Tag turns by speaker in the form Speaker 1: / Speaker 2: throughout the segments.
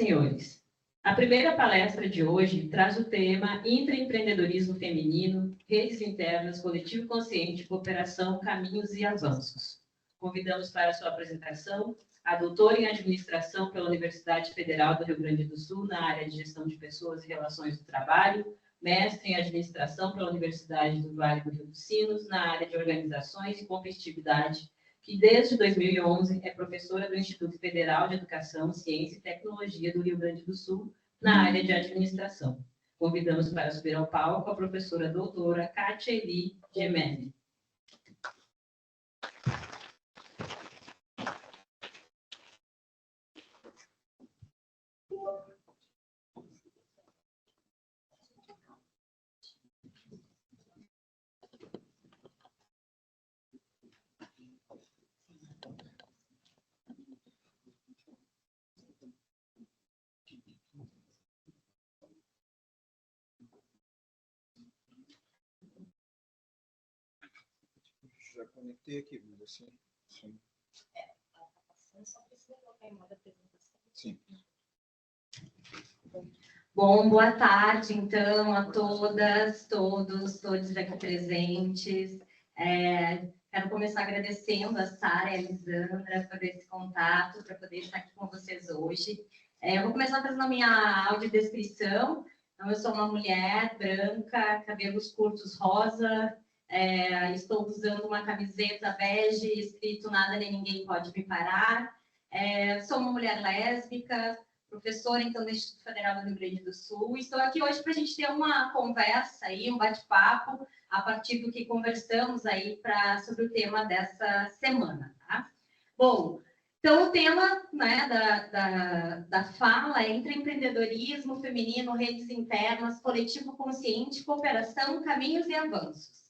Speaker 1: Senhores, a primeira palestra de hoje traz o tema Intraempreendedorismo Feminino, Redes Internas, Coletivo Consciente, Cooperação, Caminhos e Avanços. Convidamos para a sua apresentação a doutora em Administração pela Universidade Federal do Rio Grande do Sul, na área de Gestão de Pessoas e Relações do Trabalho, mestre em Administração pela Universidade do Vale do Rio dos Sinos, na área de Organizações e Competitividade, que desde 2011 é professora do Instituto Federal de Educação, Ciência e Tecnologia do Rio Grande do Sul, na área de administração. Convidamos para subir ao palco a professora doutora Kátia Eli Gemelli.
Speaker 2: Já conectei aqui, você. Sim.
Speaker 3: Só precisa colocar em modo apresentação.
Speaker 2: Sim.
Speaker 3: Bom, boa tarde, então, a todas, todos aqui presentes. Quero começar agradecendo a Sara e a Lisandra por esse contato, para poder estar aqui com vocês hoje. Eu vou começar fazendo a minha audiodescrição. Então, eu sou uma mulher branca, cabelos curtos rosa, estou usando uma camiseta bege, escrito nada nem ninguém pode me parar. Sou uma mulher lésbica, professora então do Instituto Federal do Rio Grande do Sul. Estou aqui hoje para a gente ter uma conversa aí, um bate-papo a partir do que conversamos aí sobre o tema dessa semana, tá? Bom, então o tema, né, da fala é intraempreendedorismo feminino, redes internas, coletivo consciente, cooperação, caminhos e avanços.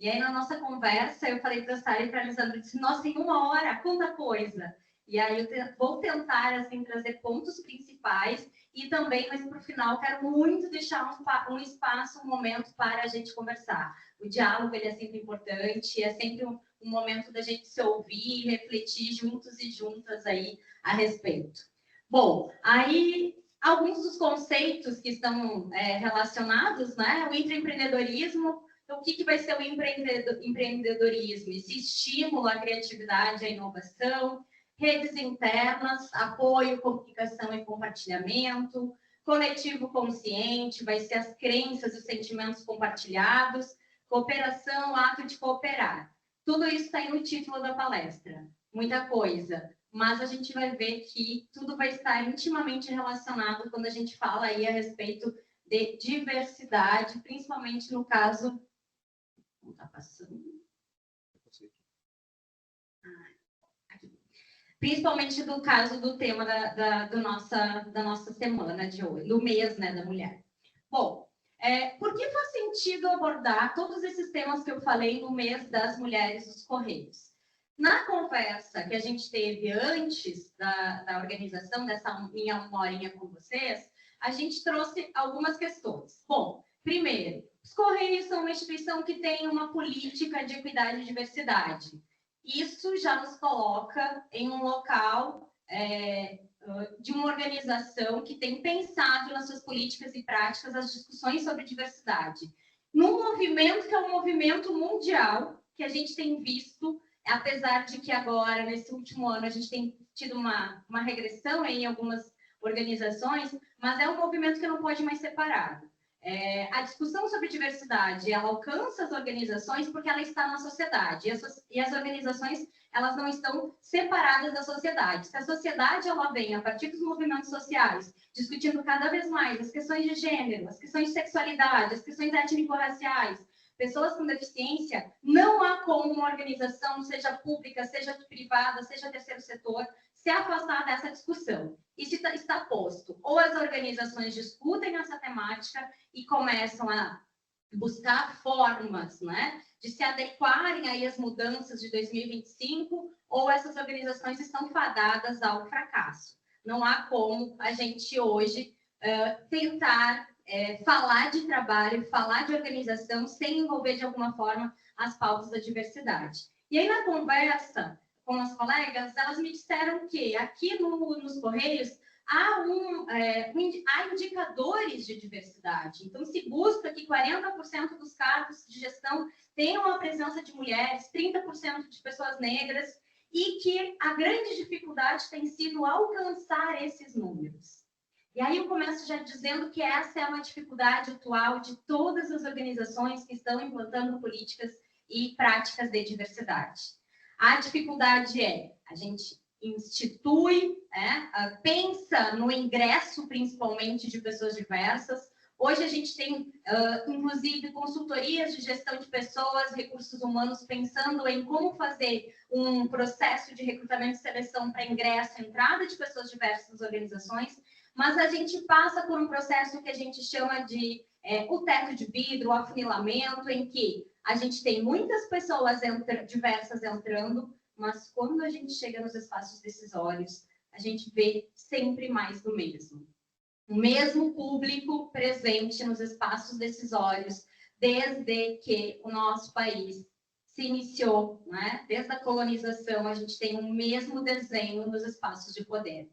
Speaker 3: E aí, na nossa conversa, eu falei para a Sara e para a Lisandra, disse, nossa, em 1 hora, quanta coisa! E aí, eu vou tentar, assim, trazer pontos principais e também, mas para o final, quero muito deixar um espaço, um momento para a gente conversar. O diálogo, ele é sempre importante, é sempre um momento da gente se ouvir, refletir juntos e juntas aí a respeito. Bom, aí, alguns dos conceitos que estão relacionados, né? O intraempreendedorismo. Então, o que vai ser o empreendedorismo? Esse estímulo à criatividade e à inovação, redes internas, apoio, comunicação e compartilhamento, coletivo consciente, vai ser as crenças e sentimentos compartilhados, cooperação, ato de cooperar. Tudo isso está aí no título da palestra, muita coisa, mas a gente vai ver que tudo vai estar intimamente relacionado quando a gente fala aí a respeito de diversidade, principalmente no caso... Não está passando. Principalmente do caso do tema da nossa semana de hoje, do mês, né, da mulher. Bom, por que faz sentido abordar todos esses temas que eu falei no mês das mulheres dos Correios? Na conversa que a gente teve antes da organização dessa minha 1 horinha com vocês, a gente trouxe algumas questões. Bom, primeiro, os Correios são uma instituição que tem uma política de equidade e diversidade. Isso já nos coloca em um local de uma organização que tem pensado nas suas políticas e práticas as discussões sobre diversidade. Num movimento que é um movimento mundial, que a gente tem visto, apesar de que agora, nesse último ano, a gente tem tido uma regressão em algumas organizações, mas é um movimento que não pode mais ser parado. A discussão sobre diversidade, ela alcança as organizações porque ela está na sociedade, e as organizações, elas não estão separadas da sociedade. Se a sociedade, ela vem a partir dos movimentos sociais, discutindo cada vez mais as questões de gênero, as questões de sexualidade, as questões étnico-raciais, pessoas com deficiência, não há como uma organização, seja pública, seja privada, seja terceiro setor, se afastar dessa discussão. Isso está posto. Ou as organizações discutem essa temática e começam a buscar formas, né, de se adequarem aí às mudanças de 2025, ou essas organizações estão fadadas ao fracasso. Não há como a gente hoje tentar falar de trabalho, falar de organização, sem envolver de alguma forma as pautas da diversidade. E aí, na conversa com as colegas, elas me disseram que aqui nos Correios há indicadores de diversidade. Então, se busca que 40% dos cargos de gestão tenham a presença de mulheres, 30% de pessoas negras, e que a grande dificuldade tem sido alcançar esses números. E aí eu começo já dizendo que essa é uma dificuldade atual de todas as organizações que estão implantando políticas e práticas de diversidade. A dificuldade é, a gente institui, pensa no ingresso, principalmente, de pessoas diversas. Hoje a gente tem, inclusive, consultorias de gestão de pessoas, recursos humanos, pensando em como fazer um processo de recrutamento e seleção para ingresso, entrada de pessoas diversas nas organizações, mas a gente passa por um processo que a gente chama de o teto de vidro, o afunilamento, em que a gente tem muitas pessoas diversas entrando, mas quando a gente chega nos espaços decisórios, a gente vê sempre mais do mesmo. O mesmo público presente nos espaços decisórios, desde que o nosso país se iniciou, Desde a colonização, a gente tem o mesmo desenho nos espaços de poder.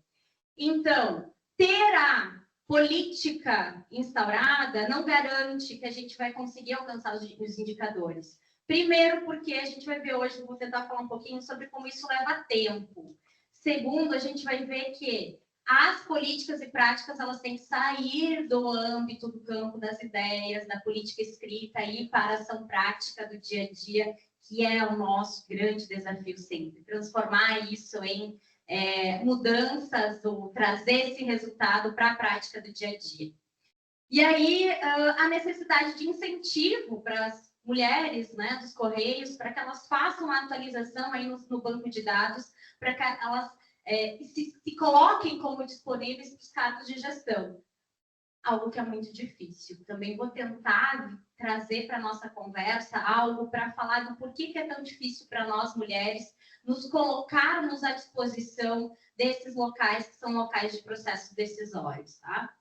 Speaker 3: Então, ter a política instaurada não garante que a gente vai conseguir alcançar os indicadores. Primeiro, porque a gente vai ver hoje, vou tentar falar um pouquinho sobre como isso leva tempo. Segundo, a gente vai ver que as políticas e práticas, elas têm que sair do âmbito do campo das ideias, da política escrita e para a ação prática do dia a dia, que é o nosso grande desafio sempre. Transformar isso em mudanças, ou trazer esse resultado para a prática do dia a dia. E aí, a necessidade de incentivo para as mulheres, dos Correios, para que elas façam a atualização aí no banco de dados, para que elas se coloquem como disponíveis para os cargos de gestão. Algo que é muito difícil. Também vou tentar trazer para a nossa conversa algo para falar do porquê que é tão difícil para nós, mulheres, nos colocarmos à disposição desses locais que são locais de processos decisórios, tá?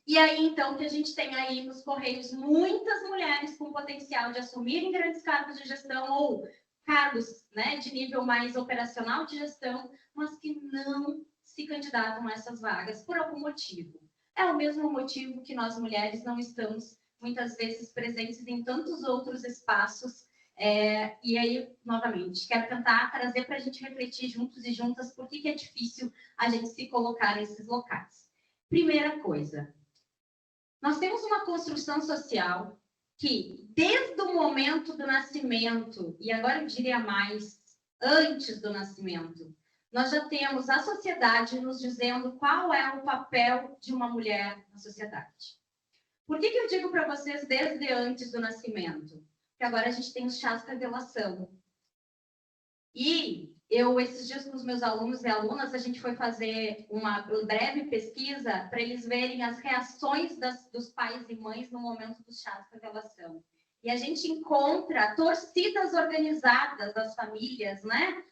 Speaker 3: E aí, então, que a gente tem aí nos Correios muitas mulheres com potencial de assumirem grandes cargos de gestão ou cargos, de nível mais operacional de gestão, mas que não se candidatam a essas vagas por algum motivo. É o mesmo motivo que nós, mulheres, não estamos, muitas vezes, presentes em tantos outros espaços. E aí, novamente, quero tentar trazer para a gente refletir juntos e juntas por que é difícil a gente se colocar nesses locais. Primeira coisa, nós temos uma construção social que, desde o momento do nascimento, e agora eu diria mais, antes do nascimento, nós já temos a sociedade nos dizendo qual é o papel de uma mulher na sociedade. Por que eu digo para vocês desde antes do nascimento? Porque agora a gente tem os chás de revelação. E esses dias com os meus alunos e alunas, a gente foi fazer uma breve pesquisa para eles verem as reações dos pais e mães no momento dos chás de revelação. E a gente encontra torcidas organizadas das famílias,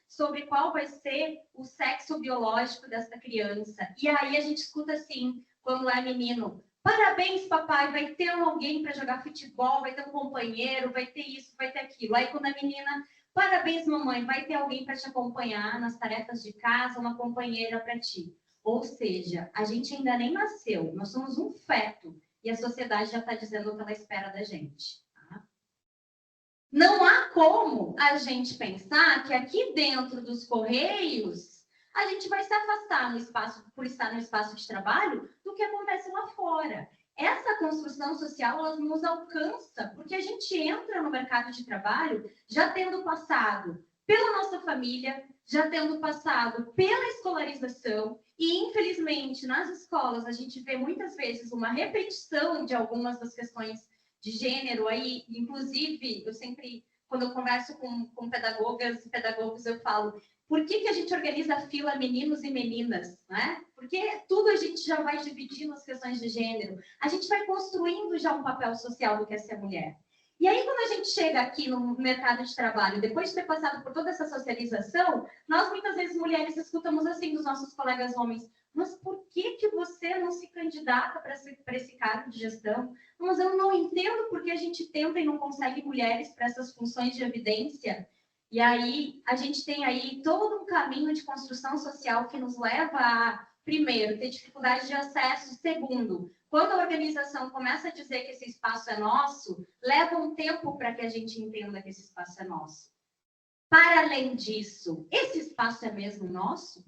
Speaker 3: sobre qual vai ser o sexo biológico dessa criança. E aí a gente escuta assim, quando é menino: parabéns, papai, vai ter alguém para jogar futebol, vai ter um companheiro, vai ter isso, vai ter aquilo. Aí quando é menina: parabéns, mamãe, vai ter alguém para te acompanhar nas tarefas de casa, uma companheira para ti. Ou seja, a gente ainda nem nasceu, nós somos um feto e a sociedade já está dizendo o que ela espera da gente. Tá? Não há como a gente pensar que aqui dentro dos Correios a gente vai se afastar por estar no espaço de trabalho do que acontece lá fora. Essa construção social, ela nos alcança, porque a gente entra no mercado de trabalho já tendo passado pela nossa família, já tendo passado pela escolarização, e infelizmente nas escolas a gente vê muitas vezes uma repetição de algumas das questões de gênero aí, inclusive eu sempre, quando eu converso com pedagogas e pedagogos, eu falo: por que a gente organiza fila meninos e meninas, Porque tudo a gente já vai dividindo as questões de gênero. A gente vai construindo já um papel social do que é ser mulher. E aí, quando a gente chega aqui no mercado de trabalho, depois de ter passado por toda essa socialização, nós, muitas vezes, mulheres, escutamos assim dos nossos colegas homens: mas por que você não se candidata para esse cargo de gestão? Mas eu não entendo por que a gente tenta e não consegue mulheres para essas funções de evidência. E aí, a gente tem aí todo um caminho de construção social que nos leva a primeiro, ter dificuldade de acesso. Segundo, quando a organização começa a dizer que esse espaço é nosso, leva um tempo para que a gente entenda que esse espaço é nosso. Para além disso, esse espaço é mesmo nosso?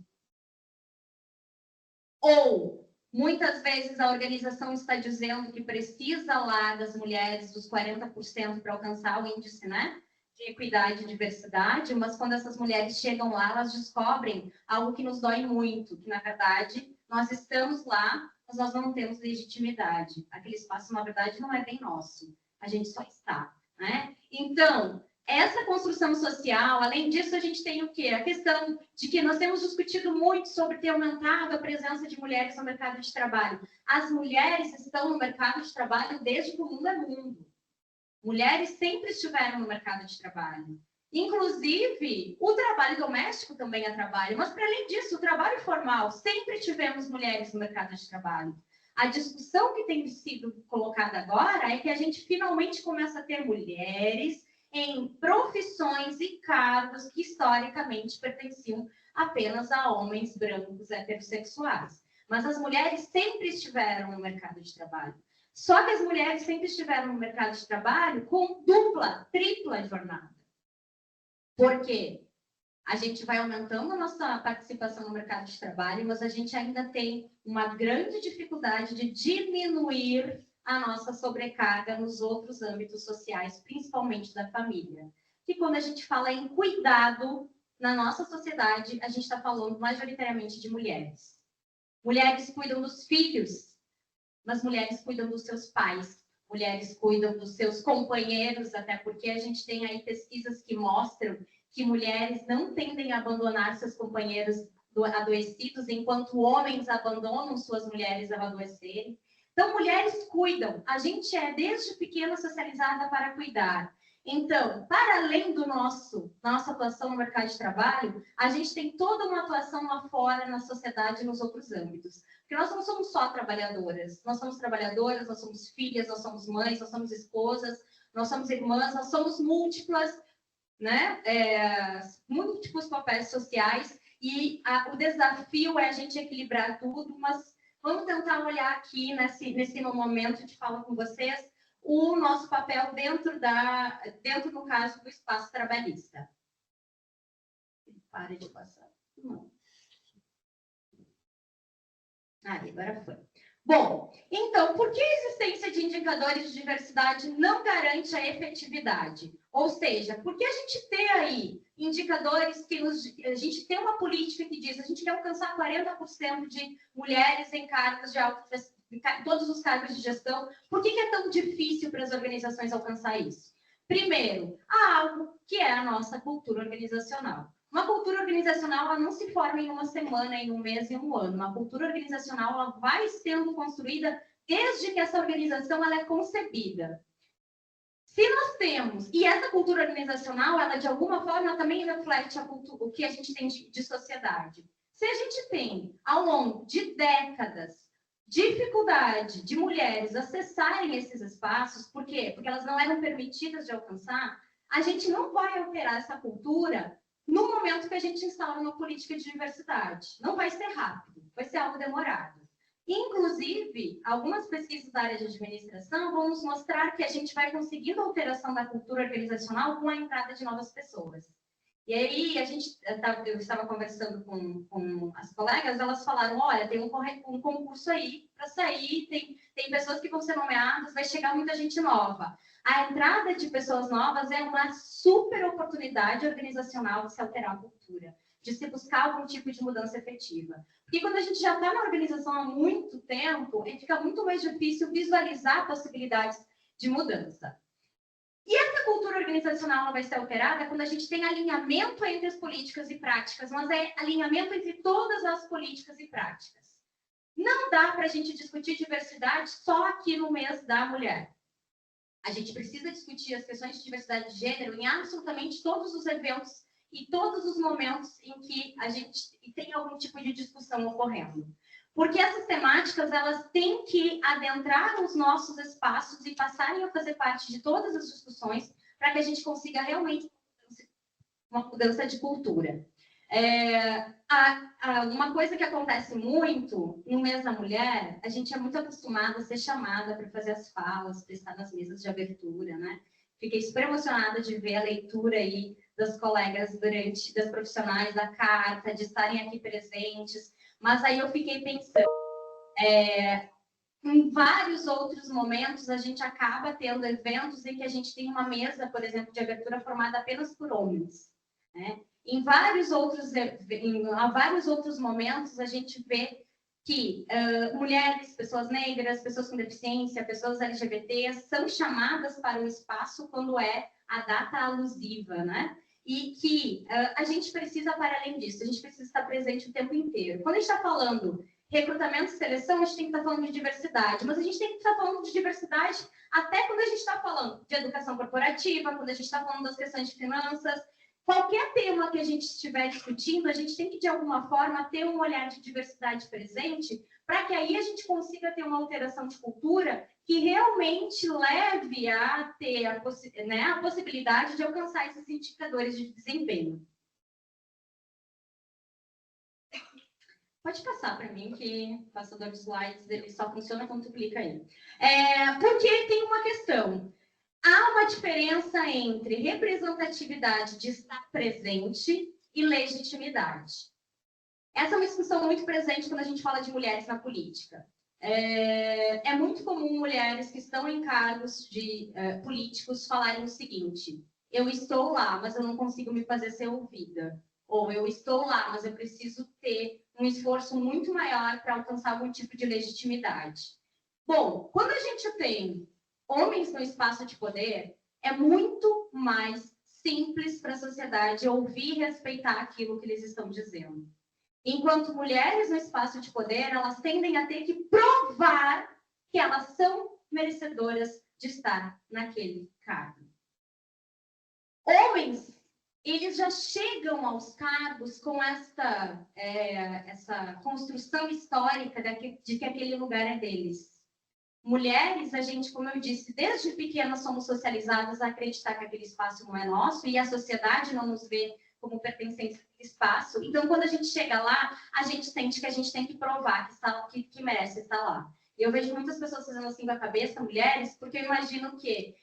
Speaker 3: Ou, muitas vezes, a organização está dizendo que precisa lá das mulheres, dos 40% para alcançar o índice, né, de equidade e diversidade, mas quando essas mulheres chegam lá, elas descobrem algo que nos dói muito, que, na verdade, nós estamos lá, mas nós não temos legitimidade. Aquele espaço, na verdade, não é bem nosso. A gente só está, né? Então, essa construção social, além disso, a gente tem o quê? A questão de que nós temos discutido muito sobre ter aumentado a presença de mulheres no mercado de trabalho. As mulheres estão no mercado de trabalho desde que o mundo é mundo. Mulheres sempre estiveram no mercado de trabalho. Inclusive, o trabalho doméstico também é trabalho, mas, para além disso, o trabalho formal, sempre tivemos mulheres no mercado de trabalho. A discussão que tem sido colocada agora é que a gente finalmente começa a ter mulheres em profissões e cargos que historicamente pertenciam apenas a homens brancos heterossexuais. Mas as mulheres sempre estiveram no mercado de trabalho. Só que as mulheres sempre estiveram no mercado de trabalho com dupla, tripla jornada. Por quê? A gente vai aumentando a nossa participação no mercado de trabalho, mas a gente ainda tem uma grande dificuldade de diminuir a nossa sobrecarga nos outros âmbitos sociais, principalmente da família. E quando a gente fala em cuidado na nossa sociedade, a gente está falando majoritariamente de mulheres. Mulheres cuidam dos filhos, mas mulheres cuidam dos seus pais, mulheres cuidam dos seus companheiros, até porque a gente tem aí pesquisas que mostram que mulheres não tendem a abandonar seus companheiros adoecidos, enquanto homens abandonam suas mulheres ao adoecerem. Então, mulheres cuidam. A gente é, desde pequena, socializada para cuidar. Então, para além do nossa atuação no mercado de trabalho, a gente tem toda uma atuação lá fora, na sociedade e nos outros âmbitos. Porque nós não somos só trabalhadoras. Nós somos trabalhadoras, nós somos filhas, nós somos mães, nós somos esposas, nós somos irmãs, nós somos múltiplas, né? Múltiplos papéis sociais. E o desafio é a gente equilibrar tudo, mas vamos tentar olhar aqui, nesse momento de fala com vocês, o nosso papel dentro, no caso, do espaço trabalhista. Pare de passar. Não. Agora foi. Bom, então, por que a existência de indicadores de diversidade não garante a efetividade? Ou seja, por que a gente tem aí indicadores que a gente tem uma política que diz que a gente quer alcançar 40% de mulheres em cargos de todos os cargos de gestão? Por que é tão difícil para as organizações alcançar isso? Primeiro, há algo que é a nossa cultura organizacional. Uma cultura organizacional, ela não se forma em uma semana, em um mês, em um ano. Uma cultura organizacional, ela vai sendo construída desde que essa organização ela é concebida. Se nós temos, e essa cultura organizacional, ela de alguma forma também reflete o que a gente tem de sociedade. Se a gente tem, ao longo de décadas, dificuldade de mulheres acessarem esses espaços, por quê? Porque elas não eram permitidas de alcançar, a gente não vai alterar essa cultura no momento que a gente instala uma política de diversidade. Não vai ser rápido, vai ser algo demorado. Inclusive, algumas pesquisas da área de administração vão nos mostrar que a gente vai conseguindo a alteração da cultura organizacional com a entrada de novas pessoas. E aí, eu estava conversando com as colegas, elas falaram, olha, tem um concurso aí para sair, tem pessoas que vão ser nomeadas, vai chegar muita gente nova. A entrada de pessoas novas é uma super oportunidade organizacional de se alterar a cultura, de se buscar algum tipo de mudança efetiva. Porque quando a gente já está na organização há muito tempo, fica muito mais difícil visualizar possibilidades de mudança. E essa cultura organizacional vai ser alterada quando a gente tem alinhamento entre as políticas e práticas, mas é alinhamento entre todas as políticas e práticas. Não dá para a gente discutir diversidade só aqui no mês da mulher. A gente precisa discutir as questões de diversidade de gênero em absolutamente todos os eventos e todos os momentos em que a gente tem algum tipo de discussão ocorrendo. Porque essas temáticas, elas têm que adentrar os nossos espaços e passarem a fazer parte de todas as discussões para que a gente consiga realmente uma mudança de cultura. Uma coisa que acontece muito no mês da mulher, a gente é muito acostumada a ser chamada para fazer as falas, para estar nas mesas de abertura, né? Fiquei super emocionada de ver a leitura aí das colegas das profissionais da carta, de estarem aqui presentes, mas aí eu fiquei pensando, em vários outros momentos a gente acaba tendo eventos em que a gente tem uma mesa, por exemplo, de abertura formada apenas por homens, né? Há vários outros momentos a gente vê que mulheres, pessoas negras, pessoas com deficiência, pessoas LGBT são chamadas para o espaço quando é a data alusiva, né? E que a gente precisa, para além disso, a gente precisa estar presente o tempo inteiro. Quando a gente está falando recrutamento e seleção, a gente tem que estar falando de diversidade, mas a gente tem que estar falando de diversidade até quando a gente está falando de educação corporativa, quando a gente está falando das questões de finanças. Qualquer tema que a gente estiver discutindo, a gente tem que, de alguma forma, ter um olhar de diversidade presente, para que aí a gente consiga ter uma alteração de cultura que realmente leve a ter a possibilidade de alcançar esses indicadores de desempenho. Pode passar para mim, que o passador de slides ele só funciona quando tu clica aí. Porque tem uma questão. Há uma diferença entre representatividade de estar presente e legitimidade. Essa é uma discussão muito presente quando a gente fala de mulheres na política. É muito comum mulheres que estão em cargos políticos falarem o seguinte: eu estou lá, mas eu não consigo me fazer ser ouvida. Ou eu estou lá, mas eu preciso ter um esforço muito maior para alcançar algum tipo de legitimidade. Bom, quando a gente tem homens no espaço de poder, é muito mais simples para a sociedade ouvir e respeitar aquilo que eles estão dizendo. Enquanto mulheres no espaço de poder, elas tendem a ter que provar que elas são merecedoras de estar naquele cargo. Homens, eles já chegam aos cargos com essa construção histórica de que aquele lugar é deles. Mulheres, a gente, como eu disse, desde pequenas somos socializadas a acreditar que aquele espaço não é nosso e a sociedade não nos vê como pertencentes àquele espaço. Então, quando a gente chega lá, a gente sente que a gente tem que provar que merece estar lá. E eu vejo muitas pessoas fazendo assim com a cabeça, mulheres, porque eu imagino que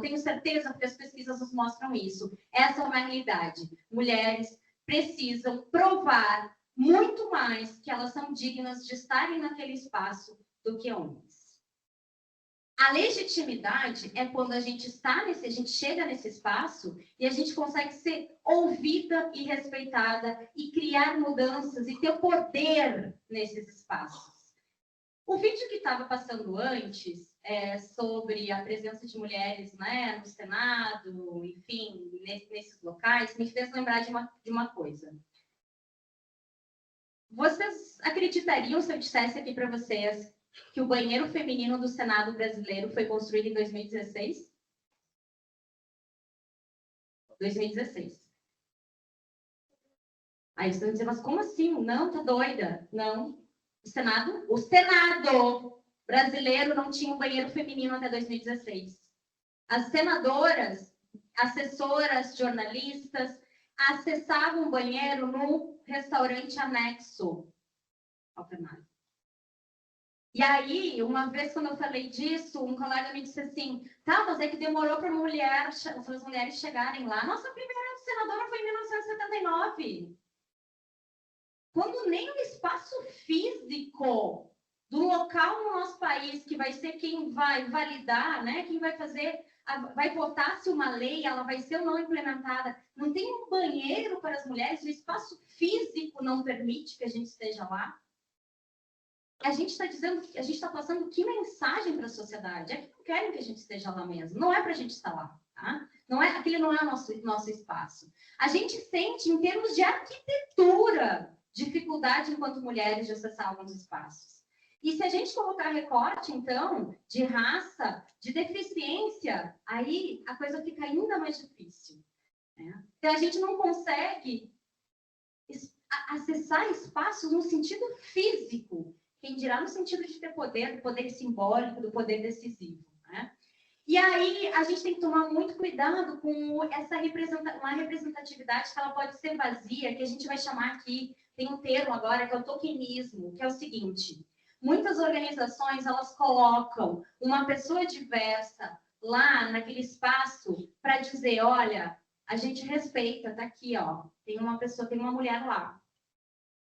Speaker 3: tenho certeza, porque as pesquisas nos mostram isso. Essa é uma realidade. Mulheres precisam provar muito mais que elas são dignas de estarem naquele espaço do que homens. A legitimidade é quando a gente chega nesse espaço e a gente consegue ser ouvida e respeitada e criar mudanças e ter poder nesses espaços. O vídeo que estava passando antes sobre a presença de mulheres, né, no Senado, enfim, nesses locais, me fez lembrar de uma coisa. Vocês acreditariam se eu dissesse aqui para vocês que o banheiro feminino do Senado brasileiro foi construído em 2016? 2016. Aí vocês vão dizer, mas como assim? Não, tá doida? Não. O Senado brasileiro não tinha um banheiro feminino até 2016. As senadoras, assessoras, jornalistas, acessavam o banheiro no restaurante anexo ao plenário. E aí, uma vez quando eu falei disso, um colega me disse assim, tá, mas é que demorou para as mulheres chegarem lá. Nossa primeira senadora foi em 1979. Quando nem o espaço físico do local no nosso país, que vai ser quem vai validar, né, quem vai vai votar se uma lei ela vai ser ou não implementada, não tem um banheiro para as mulheres, o espaço físico não permite que a gente esteja lá. A gente está dizendo, a gente está passando que mensagem para a sociedade? É que não querem que a gente esteja lá mesmo. Não é para a gente estar lá, tá? Aquele não é o nosso espaço. A gente sente, em termos de arquitetura, dificuldade enquanto mulheres de acessar alguns espaços. E se a gente colocar recorte, então, de raça, de deficiência, aí a coisa fica ainda mais difícil, né? Então, a gente não consegue acessar espaços no sentido físico, quem dirá no sentido de ter poder, do poder simbólico, do poder decisivo, né? E aí, a gente tem que tomar muito cuidado com uma representatividade que ela pode ser vazia, que a gente vai chamar aqui, tem um termo agora, que é o tokenismo, que é o seguinte: muitas organizações, elas colocam uma pessoa diversa lá naquele espaço para dizer, olha, a gente respeita, tá aqui, ó, tem uma mulher lá.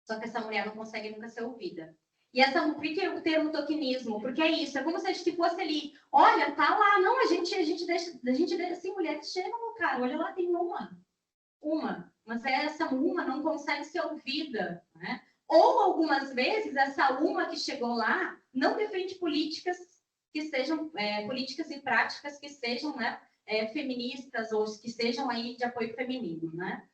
Speaker 3: Só que essa mulher não consegue nunca ser ouvida. E por que o termo tokenismo? Porque é isso, é como se fosse ali, olha, tá lá, não, a gente deixa assim, mulheres chegam no cara, olha lá, tem uma, mas essa uma não consegue ser ouvida, né? Ou algumas vezes essa uma que chegou lá não defende políticas que sejam políticas e práticas que sejam, né, feministas ou que sejam aí de apoio feminino, né?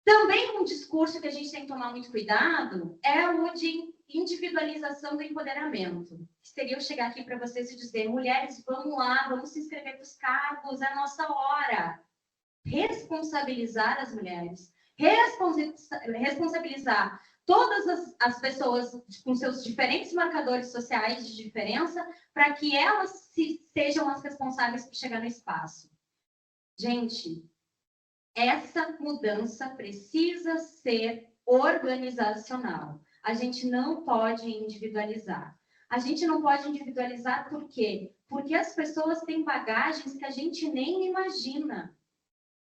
Speaker 3: Também um discurso que a gente tem que tomar muito cuidado é o de individualização do empoderamento. Seria eu chegar aqui para vocês e dizer, mulheres, vamos lá, vamos se inscrever para os cargos, é a nossa hora. Responsabilizar as mulheres, responsabilizar todas as pessoas com seus diferentes marcadores sociais de diferença, para que elas sejam as responsáveis por chegar no espaço. Gente, essa mudança precisa ser organizacional. A gente não pode individualizar. A gente não pode individualizar por quê? Porque as pessoas têm bagagens que a gente nem imagina.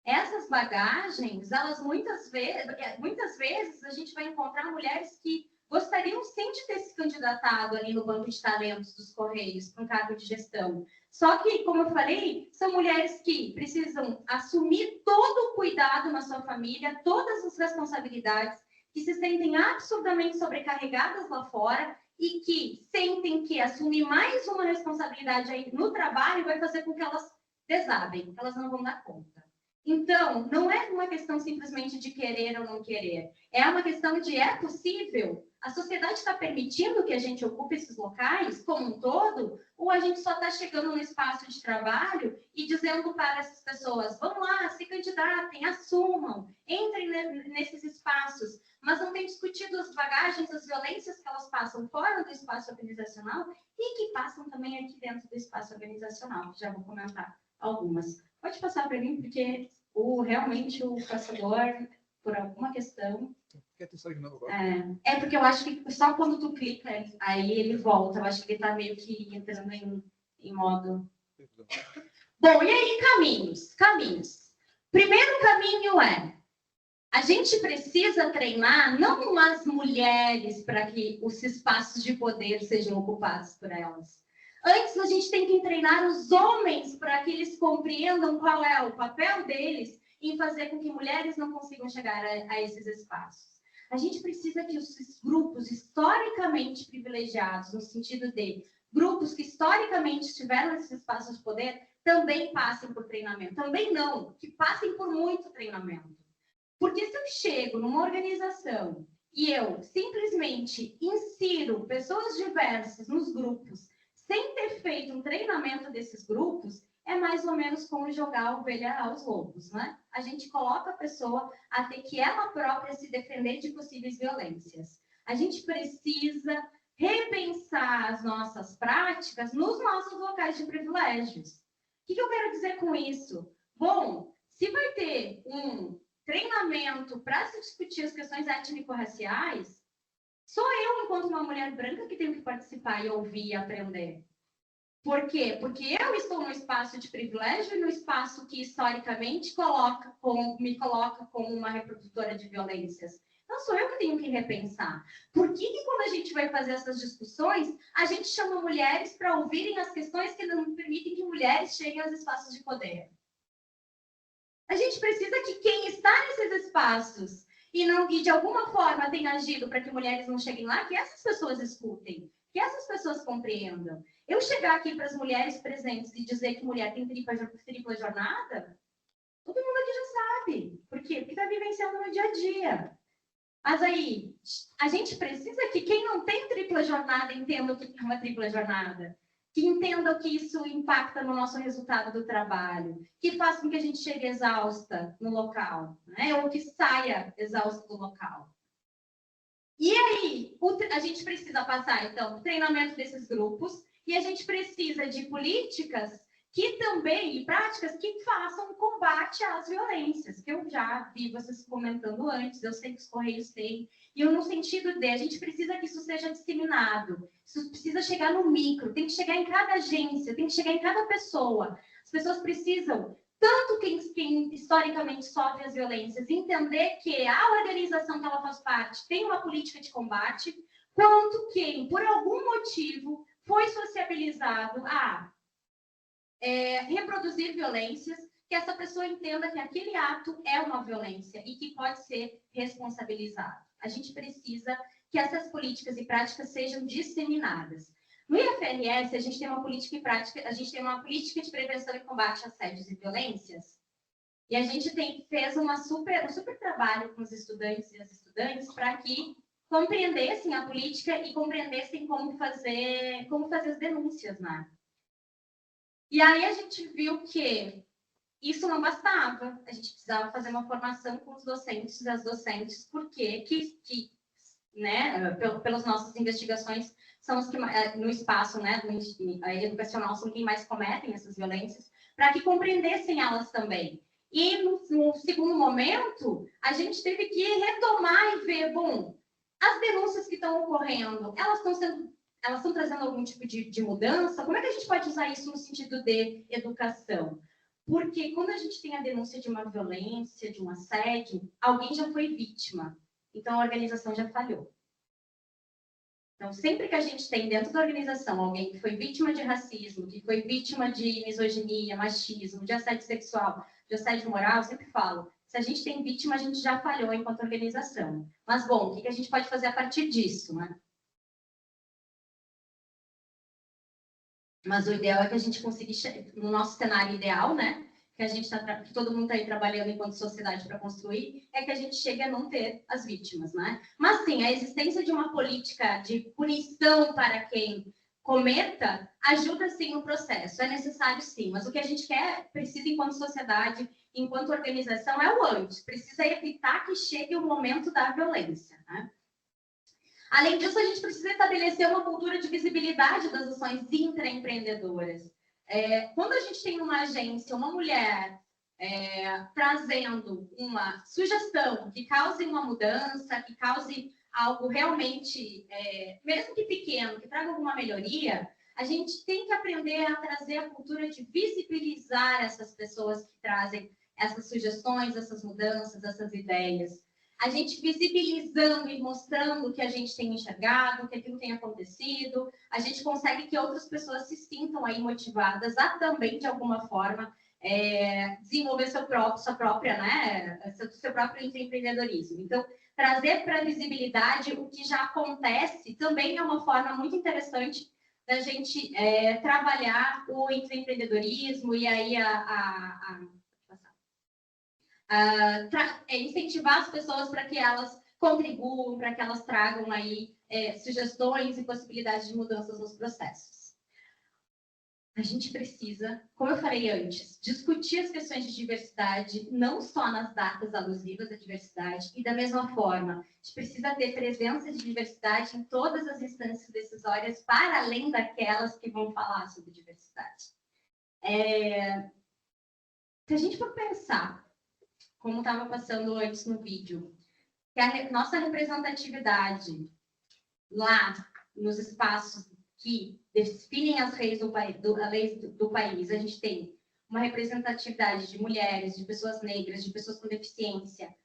Speaker 3: Essas bagagens, elas muitas vezes a gente vai encontrar mulheres que gostariam sim de ter se candidatado ali no banco de talentos dos Correios para um cargo de gestão. Só que, como eu falei, são mulheres que precisam assumir todo o cuidado na sua família, todas as responsabilidades, que se sentem absurdamente sobrecarregadas lá fora e que sentem que assumir mais uma responsabilidade aí no trabalho vai fazer com que elas desabem, que elas não vão dar conta. Então, não é uma questão simplesmente de querer ou não querer. É uma questão de, é possível? A sociedade está permitindo que a gente ocupe esses locais como um todo? Ou a gente só está chegando no espaço de trabalho e dizendo para essas pessoas, vão lá, se candidatem, assumam, entrem nesses espaços, mas não tem discutido as bagagens, as violências que elas passam fora do espaço organizacional e que passam também aqui dentro do espaço organizacional, que já vou comentar algumas. Pode passar para mim, porque realmente o caçador, por alguma questão...
Speaker 2: Quer atenção de novo agora?
Speaker 3: É porque eu acho que só quando tu clica, aí ele volta. Eu acho que ele está meio que entrando em modo... Bom, e aí, caminhos. Primeiro caminho é, a gente precisa treinar não as mulheres para que os espaços de poder sejam ocupados por elas. Antes, a gente tem que treinar os homens para que eles compreendam qual é o papel deles em fazer com que mulheres não consigam chegar a esses espaços. A gente precisa que os grupos historicamente privilegiados, no sentido de grupos que historicamente estiveram nesses espaços de poder, também passem por treinamento. Também não, que passem por muito treinamento. Porque se eu chego numa organização e eu simplesmente insiro pessoas diversas nos grupos, sem ter feito um treinamento desses grupos, é mais ou menos como jogar a ovelha aos lobos, né? A gente coloca a pessoa a ter que ela própria se defender de possíveis violências. A gente precisa repensar as nossas práticas nos nossos locais de privilégios. O que eu quero dizer com isso? Bom, se vai ter um treinamento para se discutir as questões étnico-raciais, sou eu, enquanto uma mulher branca, que tenho que participar e ouvir e aprender. Por quê? Porque eu estou no espaço de privilégio e no espaço que, historicamente, me coloca como uma reprodutora de violências. Então, sou eu que tenho que repensar. Por que quando a gente vai fazer essas discussões, a gente chama mulheres para ouvirem as questões que não permitem que mulheres cheguem aos espaços de poder? A gente precisa que quem está nesses espaços e de alguma forma tem agido para que mulheres não cheguem lá, que essas pessoas escutem, que essas pessoas compreendam. Eu chegar aqui para as mulheres presentes e dizer que mulher tem tripla jornada, todo mundo aqui já sabe. Por quê? Porque está vivenciando no dia a dia. Mas aí, a gente precisa que quem não tem tripla jornada entenda o que é uma tripla jornada. Que entenda o que isso impacta no nosso resultado do trabalho, que faça com que a gente chegue exausta no local, né? Ou que saia exausta do local. E aí, a gente precisa passar, então, o treinamento desses grupos, e a gente precisa de políticas
Speaker 4: que também, e práticas que façam combate às violências, que eu já vi vocês comentando antes, eu sei que os Correios têm, e eu no sentido de, a gente precisa que isso seja disseminado, isso precisa chegar no micro, tem que chegar em cada agência, tem que chegar em cada pessoa. As pessoas precisam, tanto quem historicamente sofre as violências, entender que a organização que ela faz parte tem uma política de combate, quanto quem, por algum motivo, foi sociabilizado a reproduzir violências, que essa pessoa entenda que aquele ato é uma violência e que pode ser responsabilizado. A gente precisa que essas políticas e práticas sejam disseminadas. No IFRS, a gente tem uma política e prática, a gente tem uma política de prevenção e combate a assédios e violências, e a gente fez um super trabalho com os estudantes e as estudantes para que compreendessem a política e compreendessem como fazer as denúncias, né? E aí a gente viu que isso não bastava, a gente precisava fazer uma formação com os docentes e as docentes, porque né, pelas nossas investigações, são os que no espaço, né, educacional, são quem mais cometem essas violências, para que compreendessem elas também. E no segundo momento, a gente teve que retomar e ver, bom, as denúncias que estão ocorrendo, elas estão trazendo algum tipo de mudança? Como é que a gente pode usar isso no sentido de educação? Porque quando a gente tem a denúncia de uma violência, de um assédio, alguém já foi vítima. Então, a organização já falhou. Então, sempre que a gente tem dentro da organização alguém que foi vítima de racismo, que foi vítima de misoginia, machismo, de assédio sexual, de assédio moral, eu sempre falo, se a gente tem vítima, a gente já falhou enquanto organização. Mas, bom, o que a gente pode fazer a partir disso, né? Mas o ideal é que a gente consiga, no nosso cenário ideal, né? Que todo mundo está aí trabalhando enquanto sociedade para construir, é que a gente chegue a não ter as vítimas, né? Mas sim, a existência de uma política de punição para quem cometa ajuda sim no processo, é necessário sim, mas o que a gente precisa enquanto sociedade, enquanto organização, é o antes, precisa evitar que chegue o momento da violência, né? Além disso, a gente precisa estabelecer uma cultura de visibilidade das ações intraempreendedoras. Quando a gente tem uma agência, uma mulher trazendo uma sugestão que cause uma mudança, que cause algo realmente, mesmo que pequeno, que traga alguma melhoria, a gente tem que aprender a trazer a cultura de visibilizar essas pessoas que trazem essas sugestões, essas mudanças, essas ideias. A gente visibilizando e mostrando o que a gente tem enxergado, o que aquilo tem acontecido, a gente consegue que outras pessoas se sintam aí motivadas a também, de alguma forma, desenvolver seu próprio empreendedorismo. Então, trazer para a visibilidade o que já acontece também é uma forma muito interessante da gente trabalhar o empreendedorismo e aí incentivar as pessoas para que elas contribuam, para que elas tragam aí sugestões e possibilidades de mudanças nos processos. A gente precisa, como eu falei antes, discutir as questões de diversidade, não só nas datas alusivas à diversidade, e da mesma forma, a gente precisa ter presença de diversidade em todas as instâncias decisórias, para além daquelas que vão falar sobre diversidade. Se a gente for pensar, como estava passando antes no vídeo, que a nossa representatividade lá nos espaços que definem as leis do país, a gente tem uma representatividade de mulheres, de pessoas negras, de pessoas com deficiência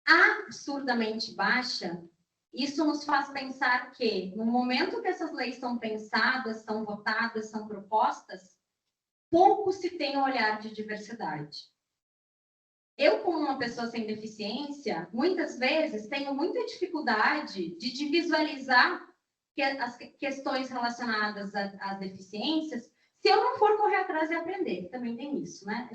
Speaker 4: absurdamente baixa. Isso nos faz pensar que, no momento que essas leis são pensadas, são votadas, são propostas, pouco se tem um olhar de diversidade. Eu, como uma pessoa sem deficiência, muitas vezes tenho muita dificuldade de visualizar as questões relacionadas às deficiências, se eu não for correr atrás e aprender, que também tem isso, né?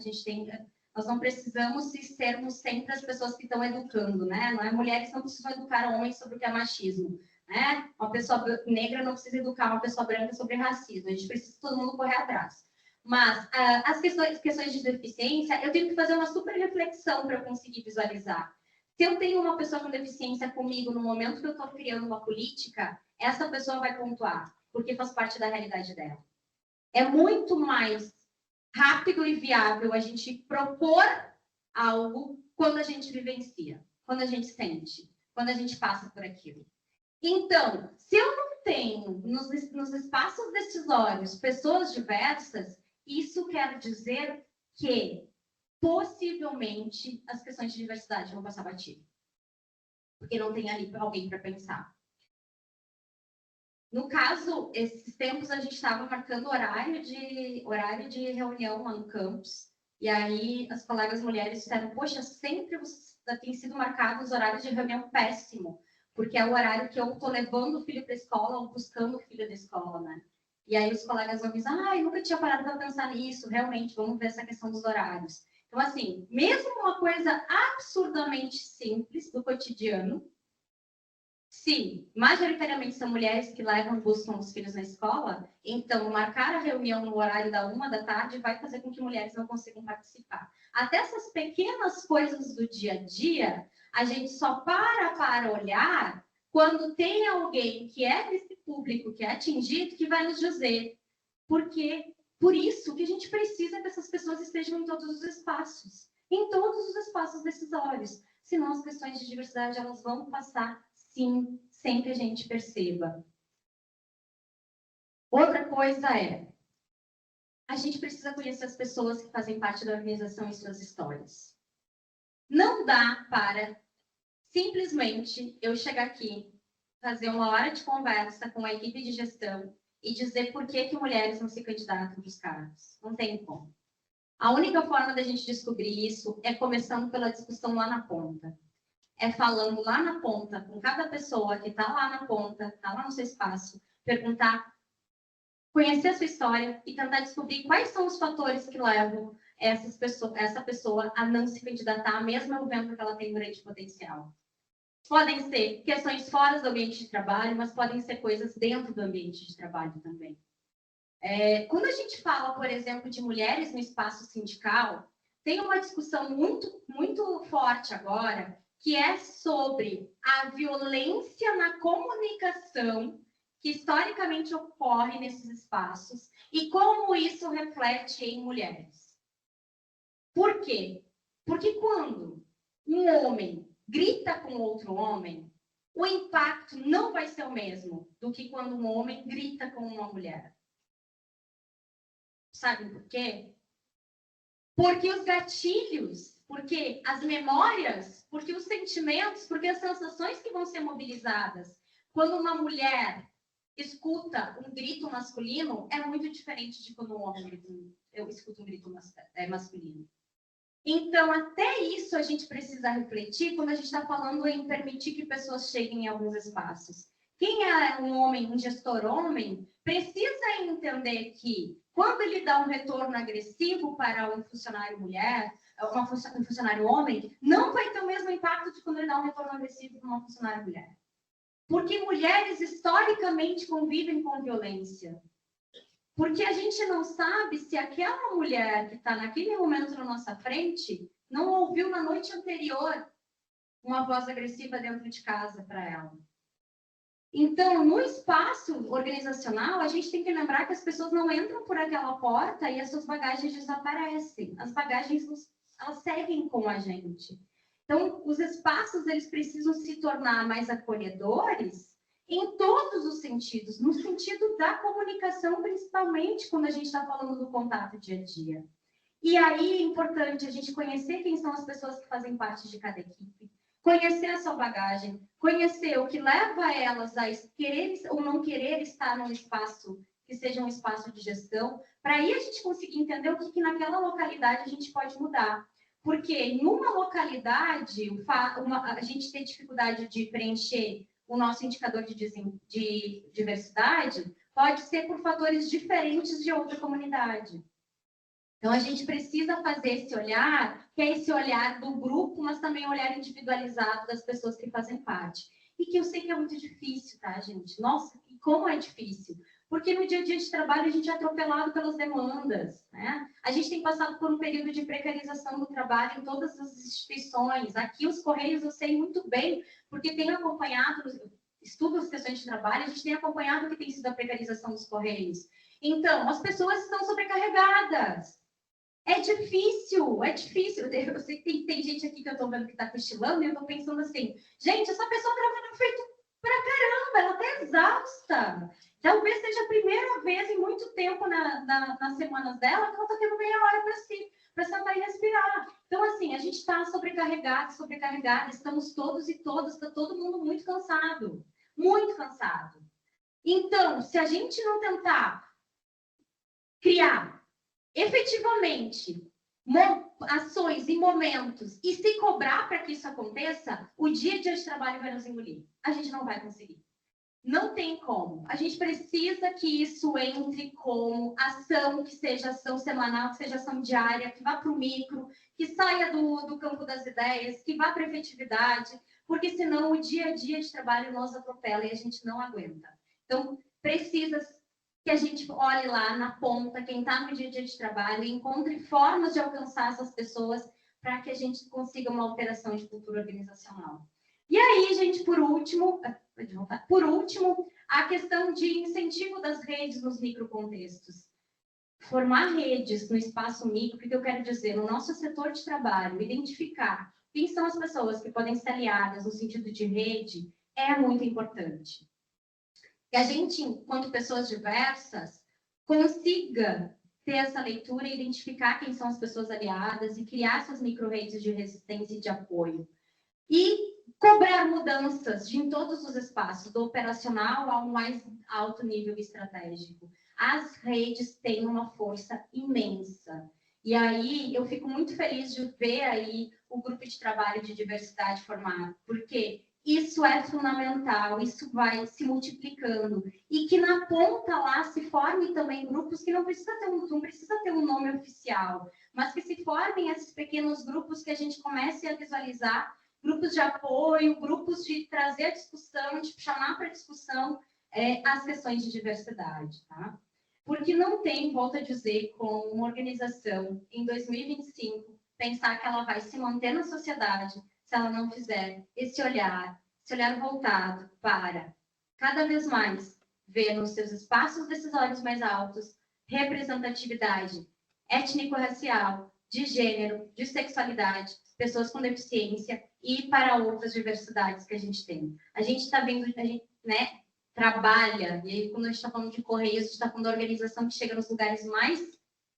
Speaker 4: Nós não precisamos sermos sempre as pessoas que estão educando, né? Não é? Mulheres não precisam educar homens sobre o que é machismo, né? Uma pessoa negra não precisa educar uma pessoa branca sobre racismo, a gente precisa todo mundo correr atrás. Mas as questões de deficiência, eu tenho que fazer uma super reflexão para eu conseguir visualizar. Se eu tenho uma pessoa com deficiência comigo no momento que eu estou criando uma política, essa pessoa vai pontuar, porque faz parte da realidade dela. É muito mais rápido e viável a gente propor algo quando a gente vivencia, quando a gente sente, quando a gente passa por aquilo. Então, se eu não tenho nos espaços decisórios pessoas diversas, isso quer dizer que possivelmente as questões de diversidade vão passar batido. Porque não tem ali alguém para pensar. No caso, esses tempos a gente estava marcando horário de reunião lá no campus. E aí as colegas mulheres disseram, poxa, sempre tem sido marcados os horários de reunião péssimo, porque é o horário que eu estou levando o filho para a escola ou buscando o filho da escola, né? E aí os colegas vão dizer, eu nunca tinha parado para pensar nisso, realmente, vamos ver essa questão dos horários. Então, assim, mesmo uma coisa absurdamente simples do cotidiano, sim, majoritariamente são mulheres que buscam os filhos na escola, então marcar a reunião no horário da 13h vai fazer com que mulheres não consigam participar. Até essas pequenas coisas do dia a dia, a gente só para olhar quando tem alguém que é desse público, que é atingido, que vai nos dizer. Porque, por isso que a gente precisa que essas pessoas estejam em todos os espaços decisórios. Senão as questões de diversidade elas vão passar, sim, sem que a gente perceba. Outra coisa a gente precisa conhecer as pessoas que fazem parte da organização e suas histórias. Não dá para simplesmente eu chegar aqui, fazer uma hora de conversa com a equipe de gestão e dizer por que mulheres não se candidatam para os cargos. Não tem como. A única forma da gente descobrir isso é começando pela discussão lá na ponta. É falando lá na ponta, com cada pessoa que está lá na ponta, está lá no seu espaço, perguntar, conhecer a sua história e tentar descobrir quais são os fatores que levam essa pessoa a não se candidatar, mesmo eu vendo que ela tem um grande potencial. Podem ser questões fora do ambiente de trabalho, mas podem ser coisas dentro do ambiente de trabalho também. Quando a gente fala, por exemplo, de mulheres no espaço sindical, tem uma discussão muito, muito forte agora, que é sobre a violência na comunicação que historicamente ocorre nesses espaços e como isso reflete em mulheres. Por quê? Porque quando um homem grita com outro homem, o impacto não vai ser o mesmo do que quando um homem grita com uma mulher. Sabe por quê? Porque os gatilhos, porque as memórias, porque os sentimentos, porque as sensações que vão ser mobilizadas quando uma mulher escuta um grito masculino é muito diferente de quando um homem escuta um grito masculino. Então, até isso a gente precisa refletir quando a gente está falando em permitir que pessoas cheguem em alguns espaços. Quem é um homem, um gestor homem, precisa entender que quando ele dá um retorno agressivo para um funcionário mulher, um funcionário homem, não vai ter o mesmo impacto de quando ele dá um retorno agressivo para uma funcionária mulher. Porque mulheres historicamente convivem com violência. Porque a gente não sabe se aquela mulher que está naquele momento na nossa frente não ouviu na noite anterior uma voz agressiva dentro de casa para ela. Então, no espaço organizacional, a gente tem que lembrar que as pessoas não entram por aquela porta e as suas bagagens desaparecem. As bagagens, elas seguem com a gente. Então, os espaços, eles precisam se tornar mais acolhedores em todos os sentidos, no sentido da comunicação, principalmente quando a gente está falando do contato dia a dia. E aí é importante a gente conhecer quem são as pessoas que fazem parte de cada equipe, conhecer a sua bagagem, conhecer o que leva elas a querer ou não querer estar num espaço que seja um espaço de gestão, para aí a gente conseguir entender o que naquela localidade a gente pode mudar. Porque em uma localidade, a gente tem dificuldade de preencher o nosso indicador de diversidade, pode ser por fatores diferentes de outra comunidade. Então, a gente precisa fazer esse olhar, que é esse olhar do grupo, mas também o olhar individualizado das pessoas que fazem parte. E que eu sei que é muito difícil, tá, gente? Nossa, e como é difícil? Porque no dia a dia de trabalho a gente é atropelado pelas demandas, né? A gente tem passado por um período de precarização do trabalho em todas as instituições. Aqui, os Correios, eu sei muito bem, porque tenho acompanhado, estudo as questões de trabalho, a gente tem acompanhado o que tem sido a precarização dos Correios. Então, as pessoas estão sobrecarregadas. É difícil, é difícil. Eu sei que tem gente aqui que eu tô vendo que tá cochilando e eu tô pensando assim, gente, essa pessoa trabalha feito pra caramba, ela tá exausta. Talvez seja a primeira vez em muito tempo nas semanas dela que ela tá tendo meia hora para si, para sentar e respirar. Então, assim, a gente está sobrecarregada, estamos todos e todas, está todo mundo muito cansado. Muito cansado. Então, se a gente não tentar criar efetivamente ações e momentos e se cobrar para que isso aconteça, o dia a dia de trabalho vai nos engolir. A gente não vai conseguir. Não tem como. A gente precisa que isso entre como ação, que seja ação semanal, que seja ação diária, que vá para o micro, que saia do campo das ideias, que vá para a efetividade, porque senão o dia a dia de trabalho nos atropela e a gente não aguenta. Então, precisa que a gente olhe lá na ponta, quem está no dia a dia de trabalho, e encontre formas de alcançar essas pessoas para que a gente consiga uma alteração de cultura organizacional. E aí, gente, por último, a questão de incentivo das redes nos microcontextos. Formar redes no espaço micro, o que eu quero dizer? No nosso setor de trabalho, identificar quem são as pessoas que podem ser aliadas no sentido de rede, é muito importante. Que a gente, enquanto pessoas diversas, consiga ter essa leitura e identificar quem são as pessoas aliadas e criar essas micro-redes de resistência e de apoio. E cobrar mudanças em todos os espaços, do operacional ao mais alto nível estratégico. As redes têm uma força imensa. E aí, eu fico muito feliz de ver aí o grupo de trabalho de diversidade formado, porque isso é fundamental, isso vai se multiplicando. E que na ponta lá se formem também grupos que não precisa ter um nome oficial, mas que se formem esses pequenos grupos que a gente comece a visualizar, grupos de apoio, grupos de trazer a discussão, de chamar para discussão as questões de diversidade, tá? Porque não tem, volto a dizer, com uma organização em 2025, pensar que ela vai se manter na sociedade se ela não fizer esse olhar voltado para, cada vez mais, ver nos seus espaços decisórios mais altos, representatividade étnico-racial, de gênero, de sexualidade, pessoas com deficiência e para outras diversidades que a gente tem. A gente está vendo, a gente, né, trabalha, e aí quando a gente está falando de Correios, a gente está falando da organização que chega nos lugares mais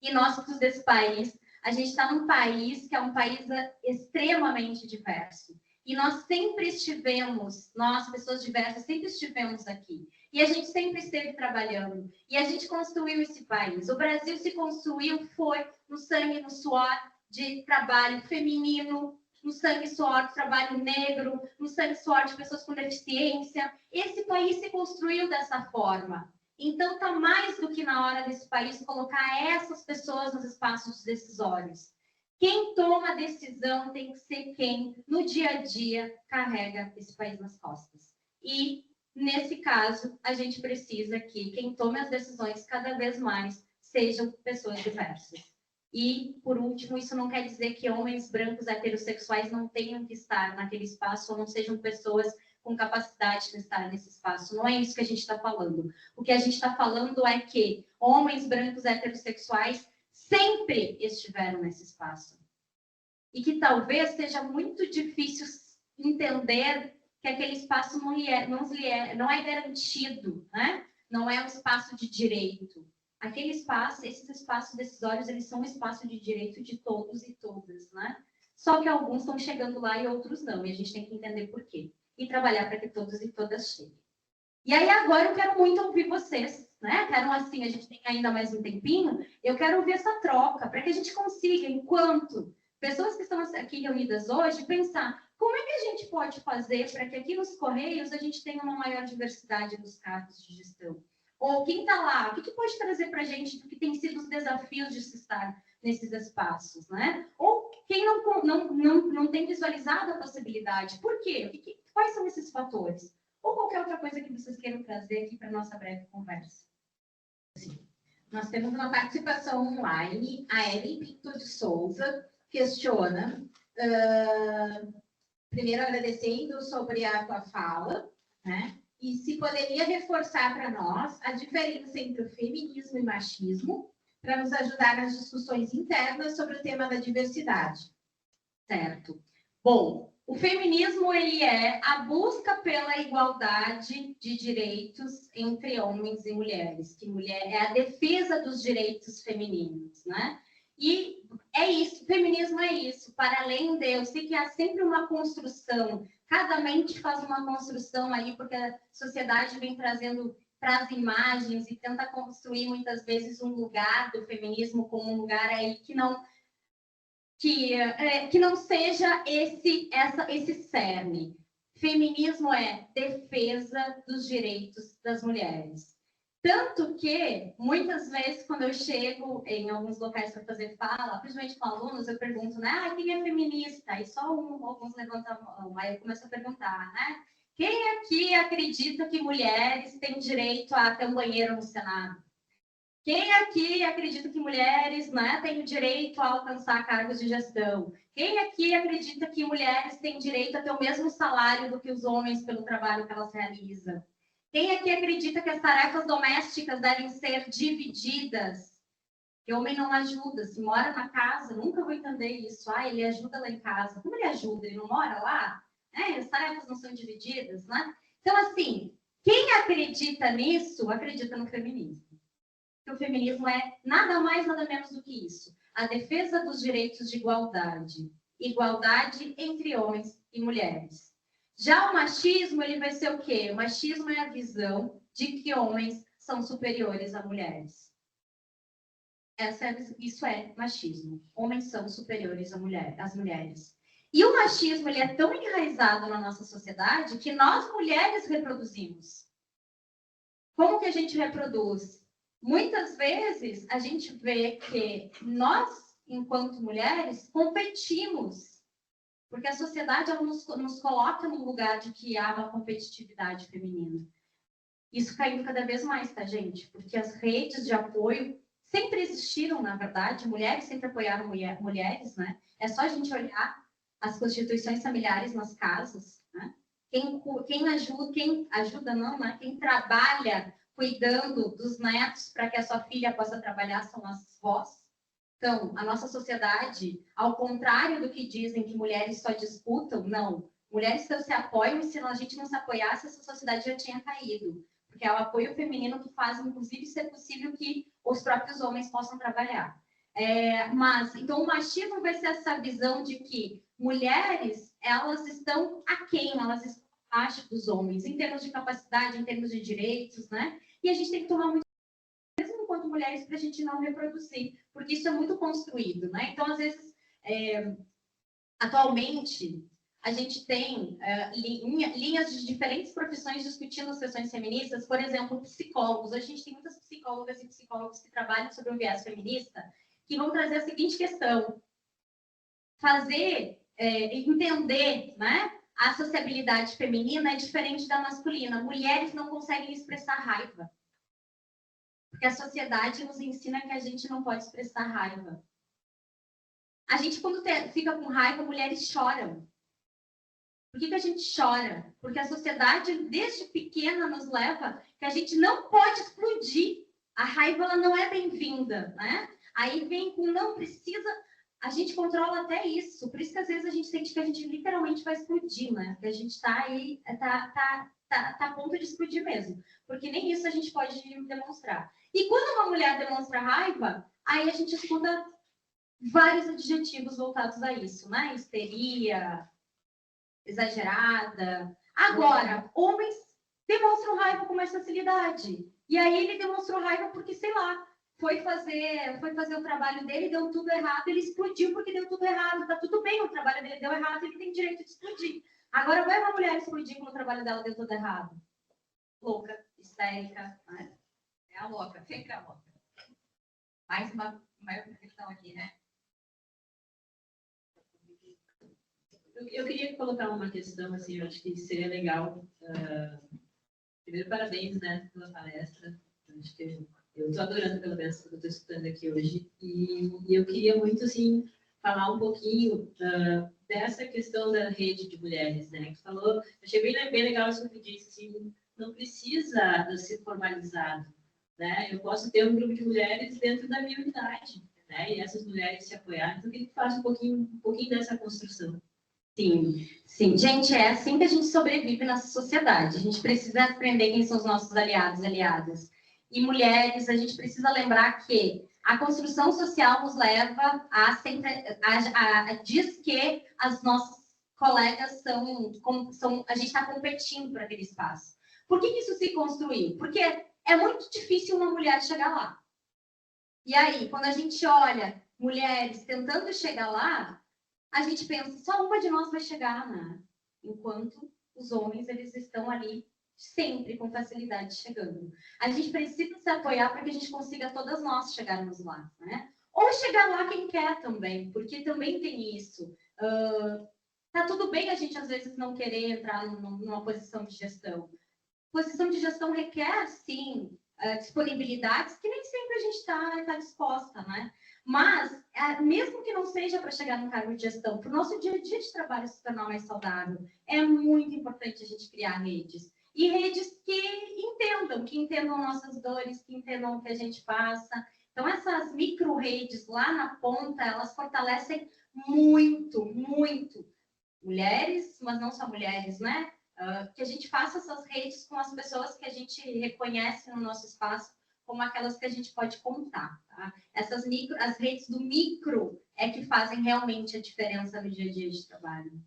Speaker 4: inóspitos desse país. A gente está num país que é um país extremamente diverso. E nós sempre estivemos, nós, pessoas diversas, sempre estivemos aqui. E a gente sempre esteve trabalhando. E a gente construiu esse país. O Brasil se construiu, foi no sangue e no suor de trabalho feminino, no sangue e suor de trabalho negro, no sangue e suor de pessoas com deficiência. Esse país se construiu dessa forma. Então, está mais do que na hora desse país colocar essas pessoas nos espaços decisórios. Quem toma a decisão tem que ser quem, no dia a dia, carrega esse país nas costas. E, nesse caso, a gente precisa que quem tome as decisões cada vez mais sejam pessoas diversas. E, por último, isso não quer dizer que homens brancos heterossexuais não tenham que estar naquele espaço ou não sejam pessoas com capacidade de estar nesse espaço. Não é isso que a gente está falando. O que a gente está falando é que homens brancos heterossexuais sempre estiveram nesse espaço. E que talvez seja muito difícil entender que aquele espaço não é garantido, né? Não é um espaço de direito. Aquele espaço, esses espaços decisórios, eles são um espaço de direito de todos e todas, né? Só que alguns estão chegando lá e outros não. E a gente tem que entender por quê. E trabalhar para que todos e todas cheguem. E aí agora eu quero muito ouvir vocês, né? Quero assim, a gente tem ainda mais um tempinho, eu quero ouvir essa troca, para que a gente consiga, enquanto pessoas que estão aqui reunidas hoje, pensar como é que a gente pode fazer para que aqui nos Correios a gente tenha uma maior diversidade dos cargos de gestão. Ou quem está lá, o que pode trazer para a gente do que tem sido os desafios de se estar nesses espaços, né? Ou quem não tem visualizado a possibilidade, por quê? Quais são esses fatores? Ou qualquer outra coisa que vocês queiram trazer aqui para a nossa breve conversa.
Speaker 5: Sim. Nós temos uma participação online, a Ellen Pinto de Souza questiona, primeiro agradecendo sobre a tua fala, né? E se poderia reforçar para nós a diferença entre o feminismo e machismo, para nos ajudar nas discussões internas sobre o tema da diversidade.
Speaker 4: Certo. Bom, o feminismo, ele é a busca pela igualdade de direitos entre homens e mulheres, que mulher é a defesa dos direitos femininos, né? E é isso, feminismo é isso, para além de, eu sei que há sempre uma construção, cada mente faz uma construção aí, porque a sociedade vem traz imagens e tenta construir muitas vezes um lugar do feminismo como um lugar aí que não seja esse cerne. Feminismo é defesa dos direitos das mulheres. Tanto que, muitas vezes, quando eu chego em alguns locais para fazer fala, principalmente com alunos, eu pergunto, né? Quem é feminista? E só alguns levantam a mão. Aí eu começo a perguntar, né? Quem aqui acredita que mulheres têm direito a ter um banheiro no Senado? Quem aqui acredita que mulheres, né, têm o direito a alcançar cargos de gestão? Quem aqui acredita que mulheres têm direito a ter o mesmo salário do que os homens pelo trabalho que elas realizam? Quem aqui acredita que as tarefas domésticas devem ser divididas? Que o homem não ajuda, se mora na casa, nunca vou entender isso. Ah, ele ajuda lá em casa. Como ele ajuda? Ele não mora lá? As tarefas não são divididas, né? Então, assim, quem acredita nisso, acredita no feminismo. O feminismo é nada mais, nada menos do que isso. A defesa dos direitos de igualdade. Igualdade entre homens e mulheres. Já o machismo, ele vai ser o quê? O machismo é a visão de que homens são superiores a mulheres. Isso é machismo. Homens são superiores às mulheres. E o machismo, ele é tão enraizado na nossa sociedade que nós, mulheres, reproduzimos. Como que a gente reproduz? Muitas vezes, a gente vê que nós, enquanto mulheres, competimos. Porque a sociedade ela nos coloca num lugar de que há uma competitividade feminina. Isso caindo cada vez mais, tá, gente? Porque as redes de apoio sempre existiram, na verdade. Mulheres sempre apoiaram mulheres, né? É só a gente olhar as constituições familiares nas casas, né? Quem ajuda não, né? Quem trabalha cuidando dos netos para que a sua filha possa trabalhar são as vós. Então, a nossa sociedade, ao contrário do que dizem que mulheres só disputam, não. Mulheres que se apoiam, e se a gente não se apoiasse, essa sociedade já tinha caído. Porque é o apoio feminino que faz, inclusive, ser possível que os próprios homens possam trabalhar. Então, o machismo vai ser essa visão de que mulheres, elas estão aquém, elas estão abaixo dos homens, em termos de capacidade, em termos de direitos, né? E a gente tem que tomar muito enquanto mulheres para a gente não reproduzir, porque isso é muito construído, né? Então, às vezes, atualmente, a gente tem linhas de diferentes profissões discutindo as questões feministas, por exemplo, psicólogos. Hoje a gente tem muitas psicólogas e psicólogos que trabalham sobre o viés feminista, que vão trazer a seguinte questão: entender, né? A sociabilidade feminina é diferente da masculina. Mulheres não conseguem expressar raiva. Porque a sociedade nos ensina que a gente não pode expressar raiva. A gente, quando fica com raiva, mulheres choram. Por que a gente chora? Porque a sociedade, desde pequena, nos leva que a gente não pode explodir. A raiva ela não é bem-vinda, né? Aí vem com não precisa... A gente controla até isso. Por isso que, às vezes, a gente sente que a gente literalmente vai explodir, né? Que a gente está aí, tá a ponto de explodir mesmo. Porque nem isso a gente pode demonstrar. E quando uma mulher demonstra raiva, aí a gente escuta vários adjetivos voltados a isso, né? Histeria, exagerada. Agora, homens demonstram raiva com mais facilidade. E aí ele demonstrou raiva porque, sei lá, foi fazer o trabalho dele, deu tudo errado, ele explodiu porque deu tudo errado. Tá tudo bem, o trabalho dele deu errado, ele tem direito de explodir. Agora vai uma mulher explodir quando o trabalho dela deu tudo errado. Louca, histérica, né?
Speaker 5: É a louca, sempre a louca. Mais uma questão aqui, né?
Speaker 1: Eu queria colocar uma questão, assim, eu acho que seria legal. Primeiro, parabéns, né, pela palestra. Acho que eu estou adorando, pelo menos, o que eu estou escutando aqui hoje. E eu queria muito, assim, falar um pouquinho dessa questão da rede de mulheres, né? Que falou, achei bem legal isso que disse, assim, não precisa ser formalizado. né? Eu posso ter um grupo de mulheres dentro da minha unidade, né? E essas mulheres se apoiarem. Então, que faz um pouquinho dessa construção.
Speaker 4: Sim, sim. Gente, é assim que a gente sobrevive nessa sociedade. A gente precisa aprender quem são os nossos aliados e aliadas. E mulheres, a gente precisa lembrar que a construção social nos leva a sempre diz que as nossas colegas a gente está competindo por aquele espaço. Por que isso se construiu? Porque é muito difícil uma mulher chegar lá. E aí, quando a gente olha mulheres tentando chegar lá, a gente pensa, só uma de nós vai chegar, né? Enquanto os homens, eles estão ali sempre com facilidade chegando. A gente precisa se apoiar para que a gente consiga todas nós chegarmos lá, né? Ou chegar lá quem quer também, porque também tem isso. Tá tudo bem a gente, às vezes, não querer entrar numa posição de gestão. Posição de gestão requer, sim, disponibilidades que nem sempre a gente está disposta, né? Mas, mesmo que não seja para chegar no cargo de gestão, para o nosso dia a dia de trabalho se tornar mais saudável, é muito importante a gente criar redes. E redes que entendam nossas dores, que entendam o que a gente passa. Então, essas micro-redes lá na ponta, elas fortalecem muito, muito mulheres, mas não só mulheres, né? Que a gente faça essas redes com as pessoas que a gente reconhece no nosso espaço como aquelas que a gente pode contar, tá? As redes do micro é que fazem realmente a diferença no dia a dia de trabalho.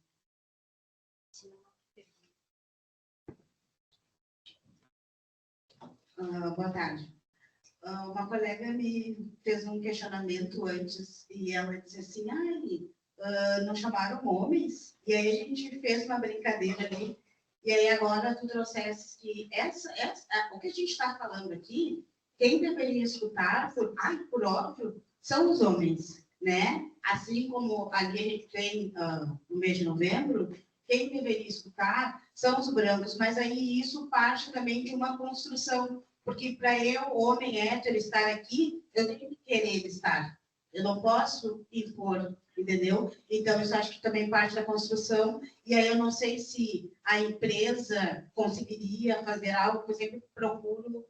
Speaker 6: Boa tarde. Uma colega me fez um questionamento antes e ela disse assim, não chamaram homens? E aí a gente fez uma brincadeira ali. E aí agora tu trouxeste que o que a gente está falando aqui, quem deveria escutar, por óbvio, são os homens, né? Assim como ali a gente tem no mês de novembro, quem deveria escutar são os brancos, mas aí isso parte também de uma construção, porque para eu, homem hétero, estar aqui, eu tenho que querer estar. Eu não posso impor, entendeu? Então, isso acho que também parte da construção. E aí eu não sei se a empresa conseguiria fazer algo, que eu sempre procuro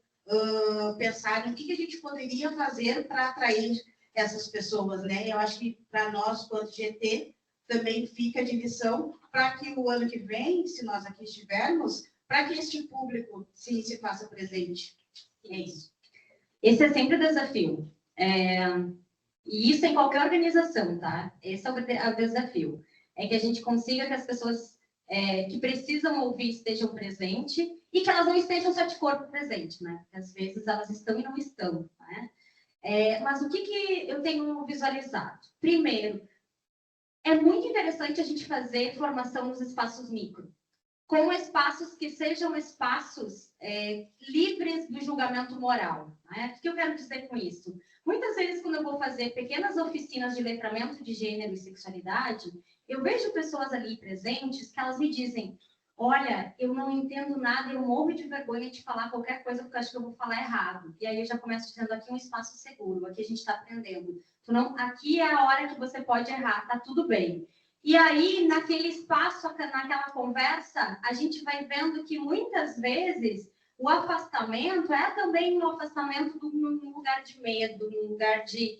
Speaker 6: pensar em o que a gente poderia fazer para atrair essas pessoas, né? Eu acho que para nós, quanto GT, também fica de lição para que o ano que vem, se nós aqui estivermos, para que este público sim se faça presente. É isso.
Speaker 4: Esse é sempre o desafio. E isso em qualquer organização, tá? Esse é o desafio. É que a gente consiga que as pessoas que precisam ouvir estejam presentes e que elas não estejam só de corpo presente, né? Porque às vezes elas estão e não estão, né? Mas o que eu tenho visualizado? Primeiro, é muito interessante a gente fazer formação nos espaços micro, com espaços que sejam espaços livres do julgamento moral, né? O que eu quero dizer com isso? Muitas vezes, quando eu vou fazer pequenas oficinas de letramento de gênero e sexualidade, eu vejo pessoas ali presentes que elas me dizem, olha, eu não entendo nada, eu morro de vergonha de falar qualquer coisa porque eu acho que eu vou falar errado. E aí eu já começo dizendo, aqui é um espaço seguro, aqui a gente está aprendendo. Aqui é a hora que você pode errar, tá tudo bem. E aí, naquele espaço, naquela conversa, a gente vai vendo que muitas vezes o afastamento é também um afastamento num lugar de medo, num lugar de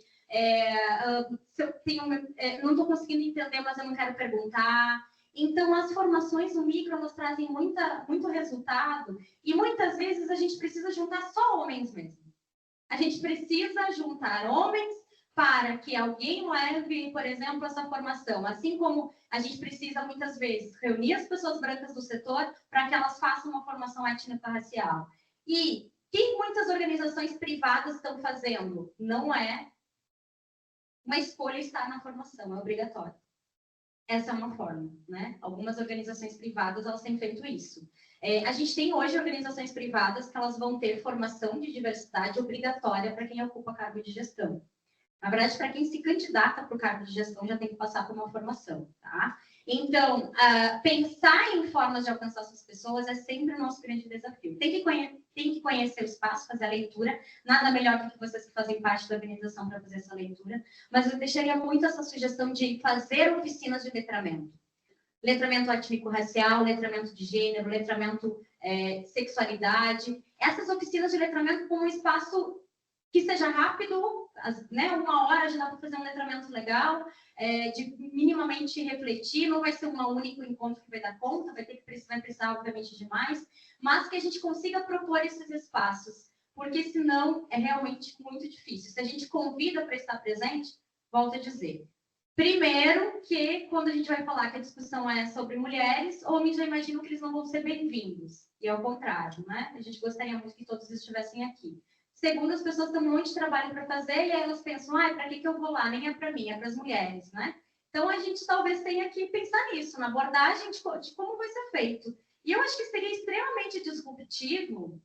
Speaker 4: se eu não estou conseguindo entender, mas eu não quero perguntar. Então, as formações no micro, elas trazem muito resultado e muitas vezes a gente precisa juntar só homens mesmo. A gente precisa juntar homens para que alguém leve, por exemplo, essa formação. Assim como a gente precisa, muitas vezes, reunir as pessoas brancas do setor para que elas façam uma formação étnico-racial. E o que muitas organizações privadas estão fazendo? Não é uma escolha estar na formação, é obrigatório. Essa é uma forma, né? Algumas organizações privadas, elas têm feito isso. A gente tem hoje organizações privadas que elas vão ter formação de diversidade obrigatória para quem ocupa cargo de gestão. Na verdade, para quem se candidata para o cargo de gestão, já tem que passar por uma formação, tá? Então, pensar em formas de alcançar essas pessoas é sempre o nosso grande desafio. Tem que conhecer o espaço, fazer a leitura. Nada melhor do que vocês que fazem parte da organização para fazer essa leitura. Mas eu deixaria muito essa sugestão de fazer oficinas de letramento. Letramento étnico-racial, letramento de gênero, letramento sexualidade. essas oficinas de letramento como um espaço que seja rápido, né? 1 hora já dá para fazer um letramento legal, de minimamente refletir, não vai ser um único encontro que vai dar conta, vai precisar, obviamente, de mais, mas que a gente consiga propor esses espaços, porque senão é realmente muito difícil. Se a gente convida para estar presente, volto a dizer, primeiro que quando a gente vai falar que a discussão é sobre mulheres, homens já imaginam que eles não vão ser bem-vindos, e ao contrário, né? A gente gostaria muito que todos estivessem aqui. Segundo, as pessoas têm um monte de trabalho para fazer e aí elas pensam, para que eu vou lá? Nem é para mim, é para as mulheres, né? Então, a gente talvez tenha que pensar nisso, na abordagem de como vai ser feito. E eu acho que seria extremamente disruptivo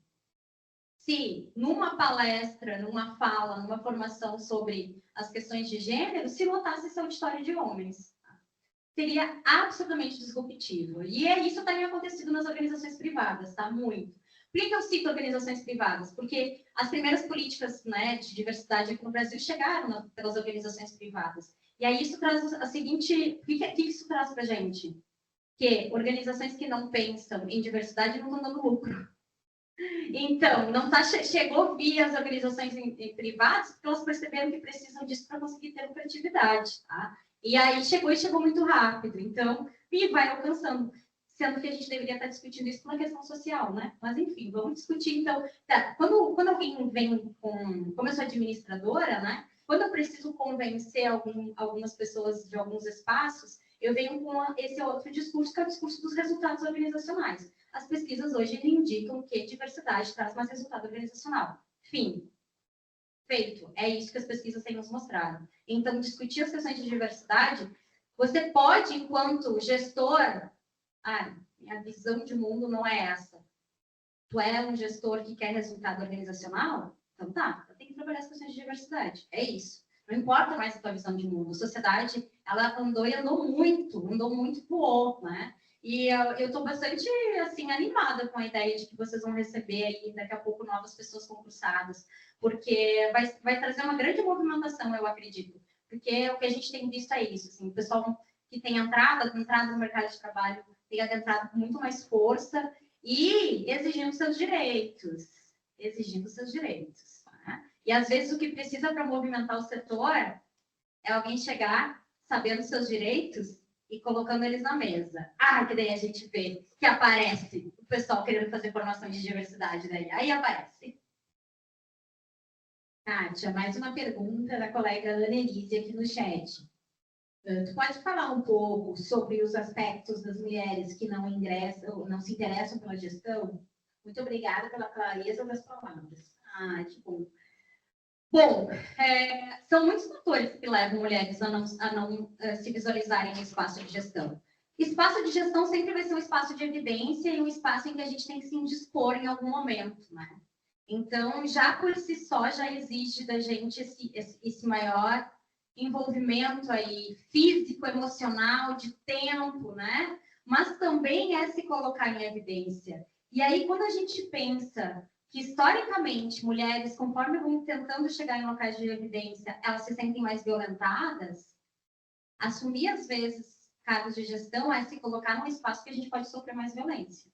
Speaker 4: se, numa palestra, numa fala, numa formação sobre as questões de gênero, se lotasse esse auditório de homens. Seria absolutamente disruptivo. E isso tem acontecido nas organizações privadas, tá? Muito. Por que eu cito organizações privadas? Porque as primeiras políticas, né, de diversidade aqui no Brasil chegaram pelas organizações privadas. E aí isso traz a seguinte... O que isso traz para a gente? Que organizações que não pensam em diversidade não estão dando lucro. Então, não chegou via as organizações privadas, porque elas perceberam que precisam disso para conseguir ter lucratividade. Tá? E aí chegou muito rápido. Então, e vai alcançando. Sendo que a gente deveria estar discutindo isso por uma questão social, né? Mas, enfim, vamos discutir, então. Tá, quando alguém vem com... Como eu sou administradora, né? Quando eu preciso convencer algumas pessoas de alguns espaços, eu venho com esse outro discurso, que é o discurso dos resultados organizacionais. As pesquisas hoje indicam que diversidade traz mais resultado organizacional. Fim. Feito. É isso que as pesquisas têm nos mostrado. Então, discutir as questões de diversidade, você pode, enquanto gestor... minha visão de mundo não é essa. Tu é um gestor que quer resultado organizacional? Então tá, eu tenho que trabalhar as questões de diversidade. É isso. Não importa mais a tua visão de mundo. A sociedade, ela andou muito, voou, né? E eu estou bastante, assim, animada com a ideia de que vocês vão receber aí, daqui a pouco, novas pessoas concursadas, porque vai trazer uma grande movimentação, eu acredito. Porque o que a gente tem visto é isso, assim, o pessoal que tem entrado no mercado de trabalho tem adentrado com muito mais força e exigindo seus direitos. Tá? E, às vezes, o que precisa para movimentar o setor é alguém chegar sabendo seus direitos e colocando eles na mesa. Que daí a gente vê que aparece o pessoal querendo fazer formação de diversidade daí. Aí aparece.
Speaker 5: Kátia, mais uma pergunta da colega Ana Elise aqui no chat. Tu pode falar um pouco sobre os aspectos das mulheres que não se interessam pela gestão? Muito obrigada pela clareza das palavras.
Speaker 4: Que bom. Bom, são muitos fatores que levam mulheres a não se visualizarem no espaço de gestão. Espaço de gestão sempre vai ser um espaço de evidência e um espaço em que a gente tem que se indispor em algum momento, né? Então, já por si só, já exige da gente esse maior envolvimento aí físico, emocional, de tempo, né? Mas também é se colocar em evidência. E aí, quando a gente pensa que, historicamente, mulheres, conforme vão tentando chegar em locais de evidência, elas se sentem mais violentadas, assumir, às vezes, cargos de gestão é se colocar num espaço que a gente pode sofrer mais violência.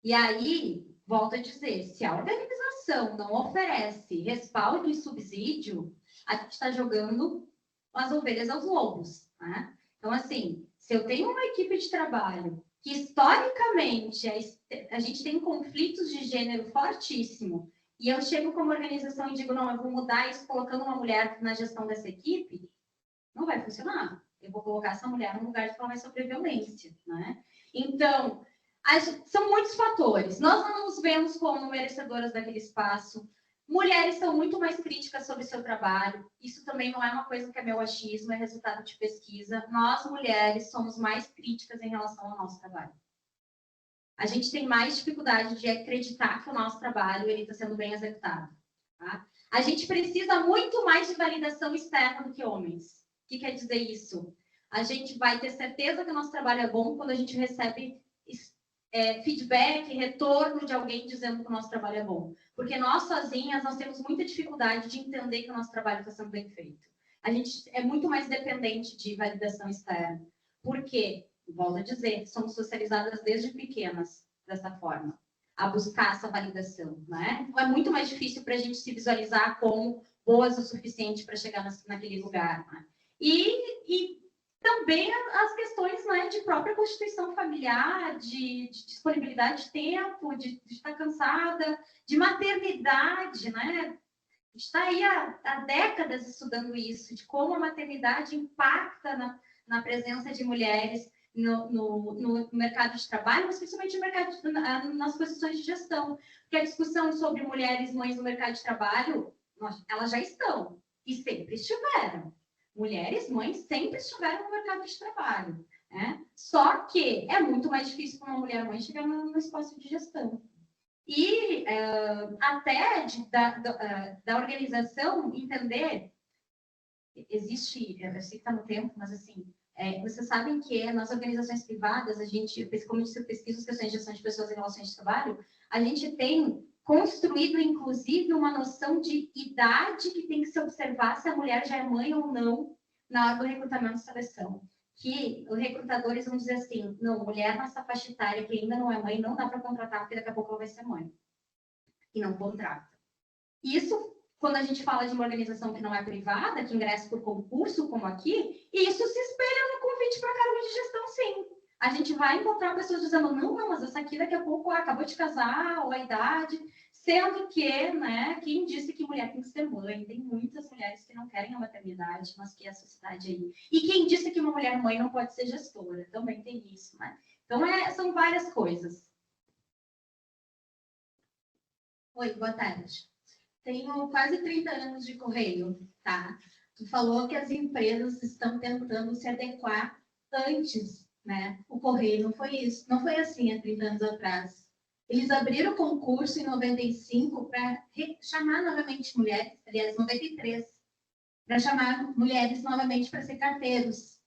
Speaker 4: E aí, volto a dizer, se a organização não oferece respaldo e subsídio, a gente está jogando as ovelhas aos lobos, né? Então, assim, se eu tenho uma equipe de trabalho que, historicamente, a gente tem conflitos de gênero fortíssimo, e eu chego como organização e digo, não, eu vou mudar isso colocando uma mulher na gestão dessa equipe, não vai funcionar. Eu vou colocar essa mulher num lugar que ela vai sofrer violência, né? Então, são muitos fatores. Nós não nos vemos como merecedoras daquele espaço. Mulheres são muito mais críticas sobre o seu trabalho. Isso também não é uma coisa que é meu achismo, é resultado de pesquisa. Nós, mulheres, somos mais críticas em relação ao nosso trabalho. A gente tem mais dificuldade de acreditar que o nosso trabalho está sendo bem executado. Tá? A gente precisa muito mais de validação externa do que homens. O que quer dizer isso? A gente vai ter certeza que o nosso trabalho é bom quando a gente recebe feedback, retorno de alguém dizendo que o nosso trabalho é bom. Porque nós sozinhas, nós temos muita dificuldade de entender que o nosso trabalho está sendo bem feito. A gente é muito mais dependente de validação externa. Por quê? Volto a dizer, somos socializadas desde pequenas dessa forma. a buscar essa validação, né? Então, é muito mais difícil para a gente se visualizar como boas o suficiente para chegar naquele lugar, né? E também as questões, né, de própria constituição familiar, de disponibilidade de tempo, de estar cansada, de maternidade, né? A gente está aí há décadas estudando isso, de como a maternidade impacta na presença de mulheres no mercado de trabalho, mas principalmente no mercado, nas posições de gestão. Porque a discussão sobre mulheres mães no mercado de trabalho, elas já estão, e sempre estiveram. Mulheres mães sempre estiveram no mercado de trabalho, né? Só que é muito mais difícil para uma mulher mãe chegar no espaço de gestão. E até da organização entender, existe, eu sei que está no tempo, mas assim, vocês sabem que nas organizações privadas, a gente, como eu pesquiso as questões de gestão de pessoas e relações de trabalho, a gente tem construído, inclusive, uma noção de idade que tem que se observar se a mulher já é mãe ou não na hora do recrutamento e seleção. Que os recrutadores vão dizer assim, não, mulher nessa faixa etária que ainda não é mãe, não dá para contratar, porque daqui a pouco ela vai ser mãe. E não contrata. Isso, quando a gente fala de uma organização que não é privada, que ingressa por concurso, como aqui, isso se espelha no convite para cargo de gestão, sim. A gente vai encontrar pessoas dizendo, não, mas essa aqui daqui a pouco acabou de casar, ou a idade, sendo que, né, quem disse que mulher tem que ser mãe? Tem muitas mulheres que não querem a maternidade, mas que é a sociedade aí. E quem disse que uma mulher mãe não pode ser gestora? Também tem isso, né? Então, são várias coisas.
Speaker 5: Oi, boa tarde. Tenho quase 30 anos de correio, tá? Tu falou que as empresas estão tentando se adequar antes, né? O correio não foi isso, não foi assim há 30 anos atrás. Eles abriram o concurso em 95 para chamar novamente mulheres, aliás, 93, para chamar mulheres novamente para ser carteiros.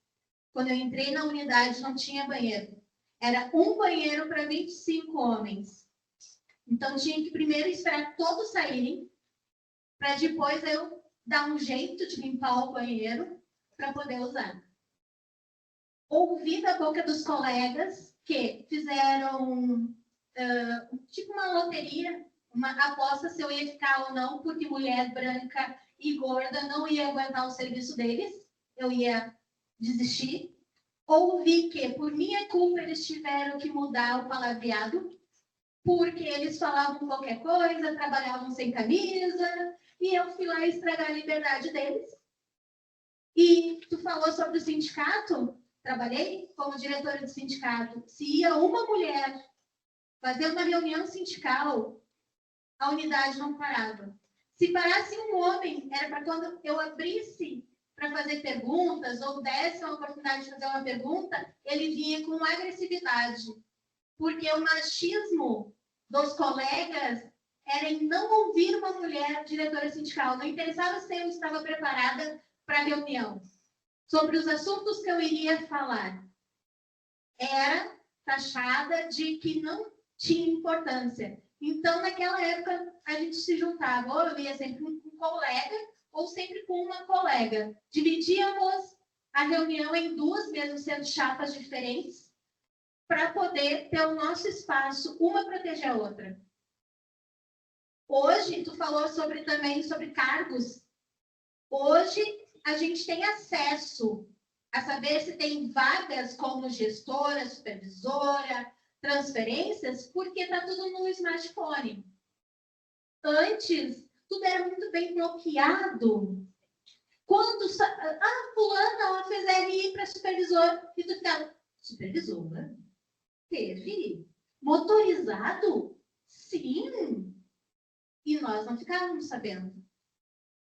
Speaker 5: Quando eu entrei na unidade, não tinha banheiro. Era um banheiro para 25 homens. Então, tinha que primeiro esperar todos saírem, para depois eu dar um jeito de limpar o banheiro para poder usar. Ouvi da boca dos colegas que fizeram tipo uma loteria, uma aposta se eu ia ficar ou não, porque mulher branca e gorda não ia aguentar o serviço deles, eu ia desistir. Ouvi que, por minha culpa, eles tiveram que mudar o palavreado, porque eles falavam qualquer coisa, trabalhavam sem camisa, e eu fui lá estragar a liberdade deles. E tu falou sobre o sindicato, trabalhei como diretora de sindicato. Se ia uma mulher fazer uma reunião sindical, a unidade não parava. Se parasse um homem, era para quando eu abrisse para fazer perguntas, ou desse uma oportunidade de fazer uma pergunta, ele vinha com agressividade. Porque o machismo dos colegas era em não ouvir uma mulher diretora sindical. Não interessava se eu estava preparada para a reunião. Sobre os assuntos que eu iria falar. Era taxada de que não tinha importância. Então, naquela época, a gente se juntava, ou eu ia sempre com um colega, ou sempre com uma colega. Dividíamos a reunião em duas, mesmo sendo chapas diferentes, para poder ter o nosso espaço, uma proteger a outra. Hoje, tu falou também sobre cargos. Hoje, a gente tem acesso a saber se tem vagas como gestora, supervisora, transferências, porque está tudo no smartphone. Antes, tudo era muito bem bloqueado. Quando fulana, ela fez RI para supervisor, e tu ficava, supervisora? Teve? Motorizado? Sim. E nós não ficávamos sabendo.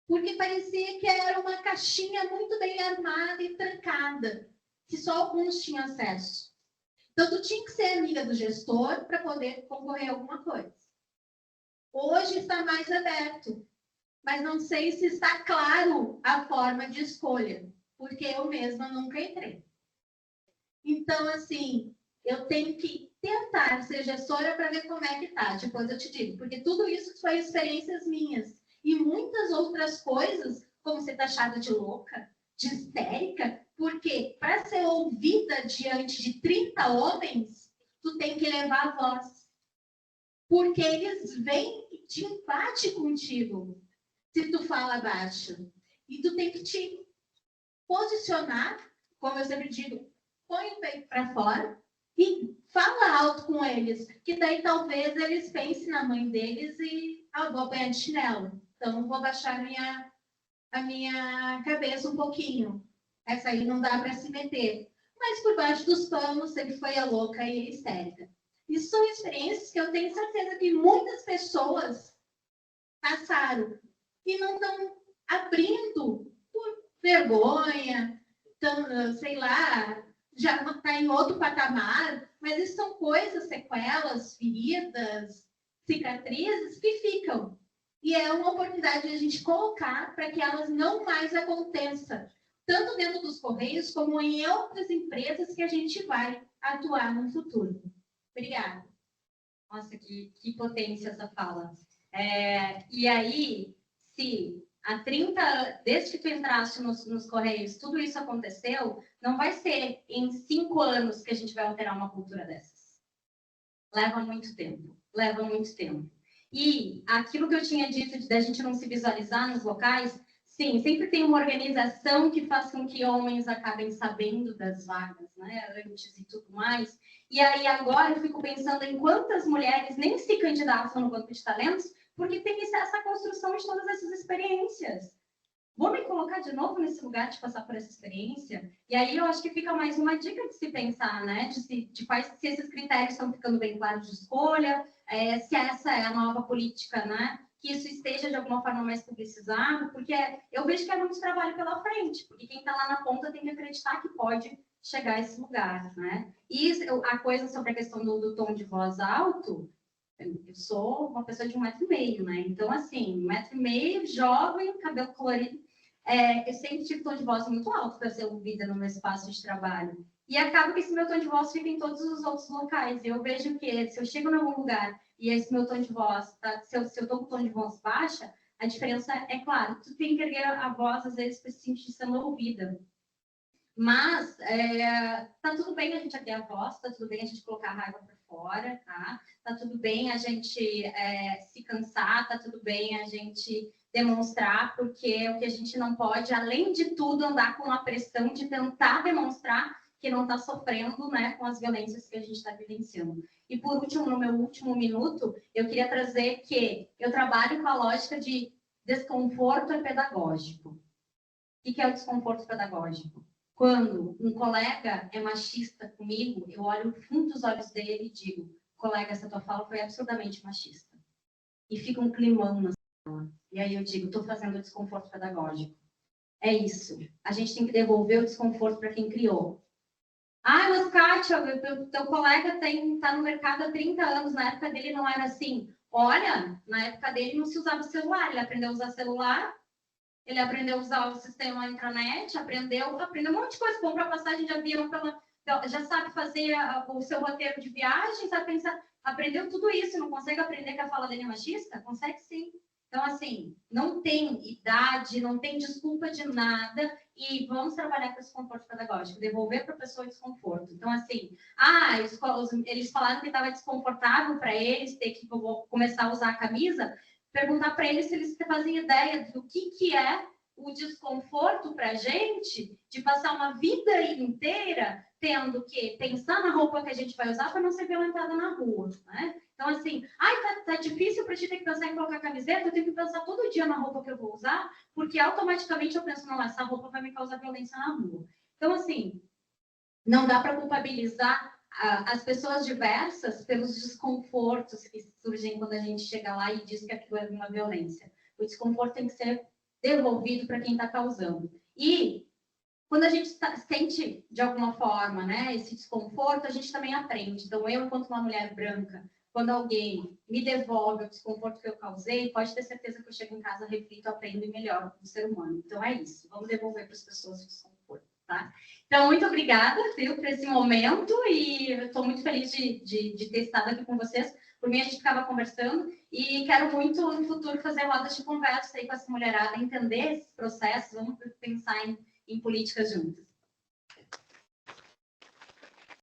Speaker 5: Porque parecia que era uma caixinha muito bem armada e trancada, que só alguns tinham acesso. Então, tu tinha que ser amiga do gestor para poder concorrer a alguma coisa. Hoje está mais aberto, mas não sei se está claro a forma de escolha, porque eu mesma nunca entrei. Então, assim, eu tenho que tentar ser gestora para ver como é que tá, depois eu te digo, porque tudo isso foi experiências minhas. E muitas outras coisas, como ser taxada de louca, de histérica, porque para ser ouvida diante de 30 homens, tu tem que levar a voz. porque eles vêm e te embate contigo se tu fala baixo. E tu tem que te posicionar, como eu sempre digo, põe o peito para fora e fala alto com eles, que daí talvez eles pensem na mãe deles e vou apanhar de chinelo. Então, vou baixar a minha cabeça um pouquinho. Essa aí não dá para se meter. Mas por baixo dos panos sempre foi a louca e a histérica. Isso são experiências que eu tenho certeza que muitas pessoas passaram e não estão abrindo por vergonha, sei lá, já está em outro patamar, mas isso são coisas, sequelas, feridas, cicatrizes que ficam. E é uma oportunidade de a gente colocar para que elas não mais aconteçam, tanto dentro dos Correios, como em outras empresas que a gente vai atuar no futuro. Obrigada.
Speaker 3: Nossa, que potência essa fala. E aí, se desde que tu entraste nos Correios, tudo isso aconteceu, não vai ser em 5 anos que a gente vai alterar uma cultura dessas. Leva muito tempo, leva muito tempo. E aquilo que eu tinha dito da gente não se visualizar nos locais, sim, sempre tem uma organização que faz com que homens acabem sabendo das vagas, né, antes e tudo mais. E aí agora eu fico pensando em quantas mulheres nem se candidatam no banco de talentos, porque tem essa construção de todas essas experiências. Vou me colocar de novo nesse lugar de passar por essa experiência? E aí eu acho que fica mais uma dica de se pensar, né? Se esses critérios estão ficando bem claros de escolha, se essa é a nova política, né? Que isso esteja de alguma forma mais publicizado, porque eu vejo que é muito trabalho pela frente, porque quem está lá na ponta tem que acreditar que pode chegar a esse lugar, né? E a coisa sobre a questão do tom de voz alto, eu sou uma pessoa de 1,5 m, né? Então, assim, 1,5 m, jovem, cabelo colorido, eu sempre tive tom de voz muito alto para ser ouvida no meu espaço de trabalho. E acaba que esse meu tom de voz fica em todos os outros locais. Eu vejo que se eu chego em algum lugar e esse meu tom de voz, se eu estou com tom de voz baixa, a diferença é clara. Tu tem que erguer a voz, às vezes, para se sentir sendo ouvida. Mas tá tudo bem a gente erguer a voz, tá tudo bem a gente colocar a raiva para fora, tá? Tá tudo bem a gente se cansar, tá tudo bem a gente demonstrar, porque o que a gente não pode, além de tudo, andar com a pressão de tentar demonstrar que não está sofrendo, né, com as violências que a gente está vivenciando. E por último, no meu último minuto, eu queria trazer que eu trabalho com a lógica de desconforto é pedagógico. O que é o desconforto pedagógico? Quando um colega é machista comigo, eu olho no fundo dos olhos dele e digo, colega, essa tua fala foi absurdamente machista. E fica um climão na sala. E aí eu digo, estou fazendo desconforto pedagógico. É isso. A gente tem que devolver o desconforto para quem criou. Ah, mas Kátia, teu colega está no mercado há 30 anos, na época dele não era assim. Olha, na época dele não se usava celular, ele aprendeu a usar celular, ele aprendeu a usar o sistema intranet, aprendeu um monte de coisa, comprar passagem de avião, já sabe fazer o seu roteiro de viagem, sabe pensar, aprendeu tudo isso, não consegue aprender que a fala dele é machista? Consegue sim. Então, assim, não tem idade, não tem desculpa de nada e vamos trabalhar com esse desconforto pedagógico, devolver para a pessoa o desconforto. Então, assim, eles falaram que estava desconfortável para eles ter que começar a usar a camisa, perguntar para eles se eles fazem ideia do que é o desconforto para a gente de passar uma vida inteira tendo que pensar na roupa que a gente vai usar para não ser violentada na rua, né? Então, assim, tá difícil para ti ter que pensar em colocar camiseta, eu tenho que pensar todo dia na roupa que eu vou usar, porque automaticamente eu penso, não, essa roupa vai me causar violência na rua. Então, assim, não dá para culpabilizar as pessoas diversas pelos desconfortos que surgem quando a gente chega lá e diz que aquilo é uma violência. O desconforto tem que ser devolvido para quem está causando. E quando a gente sente, de alguma forma, né, esse desconforto, a gente também aprende. Então, eu, enquanto uma mulher branca, quando alguém me devolve o desconforto que eu causei, pode ter certeza que eu chego em casa, reflito, aprendo e melhoro como ser humano. Então, é isso. Vamos devolver para as pessoas o desconforto, tá? Então, muito obrigada, viu, por esse momento e eu estou muito feliz de ter estado aqui com vocês. Por mim, a gente ficava conversando e quero muito, no futuro, fazer rodas de conversa aí com essa mulherada, entender esses processos, vamos pensar em políticas juntas.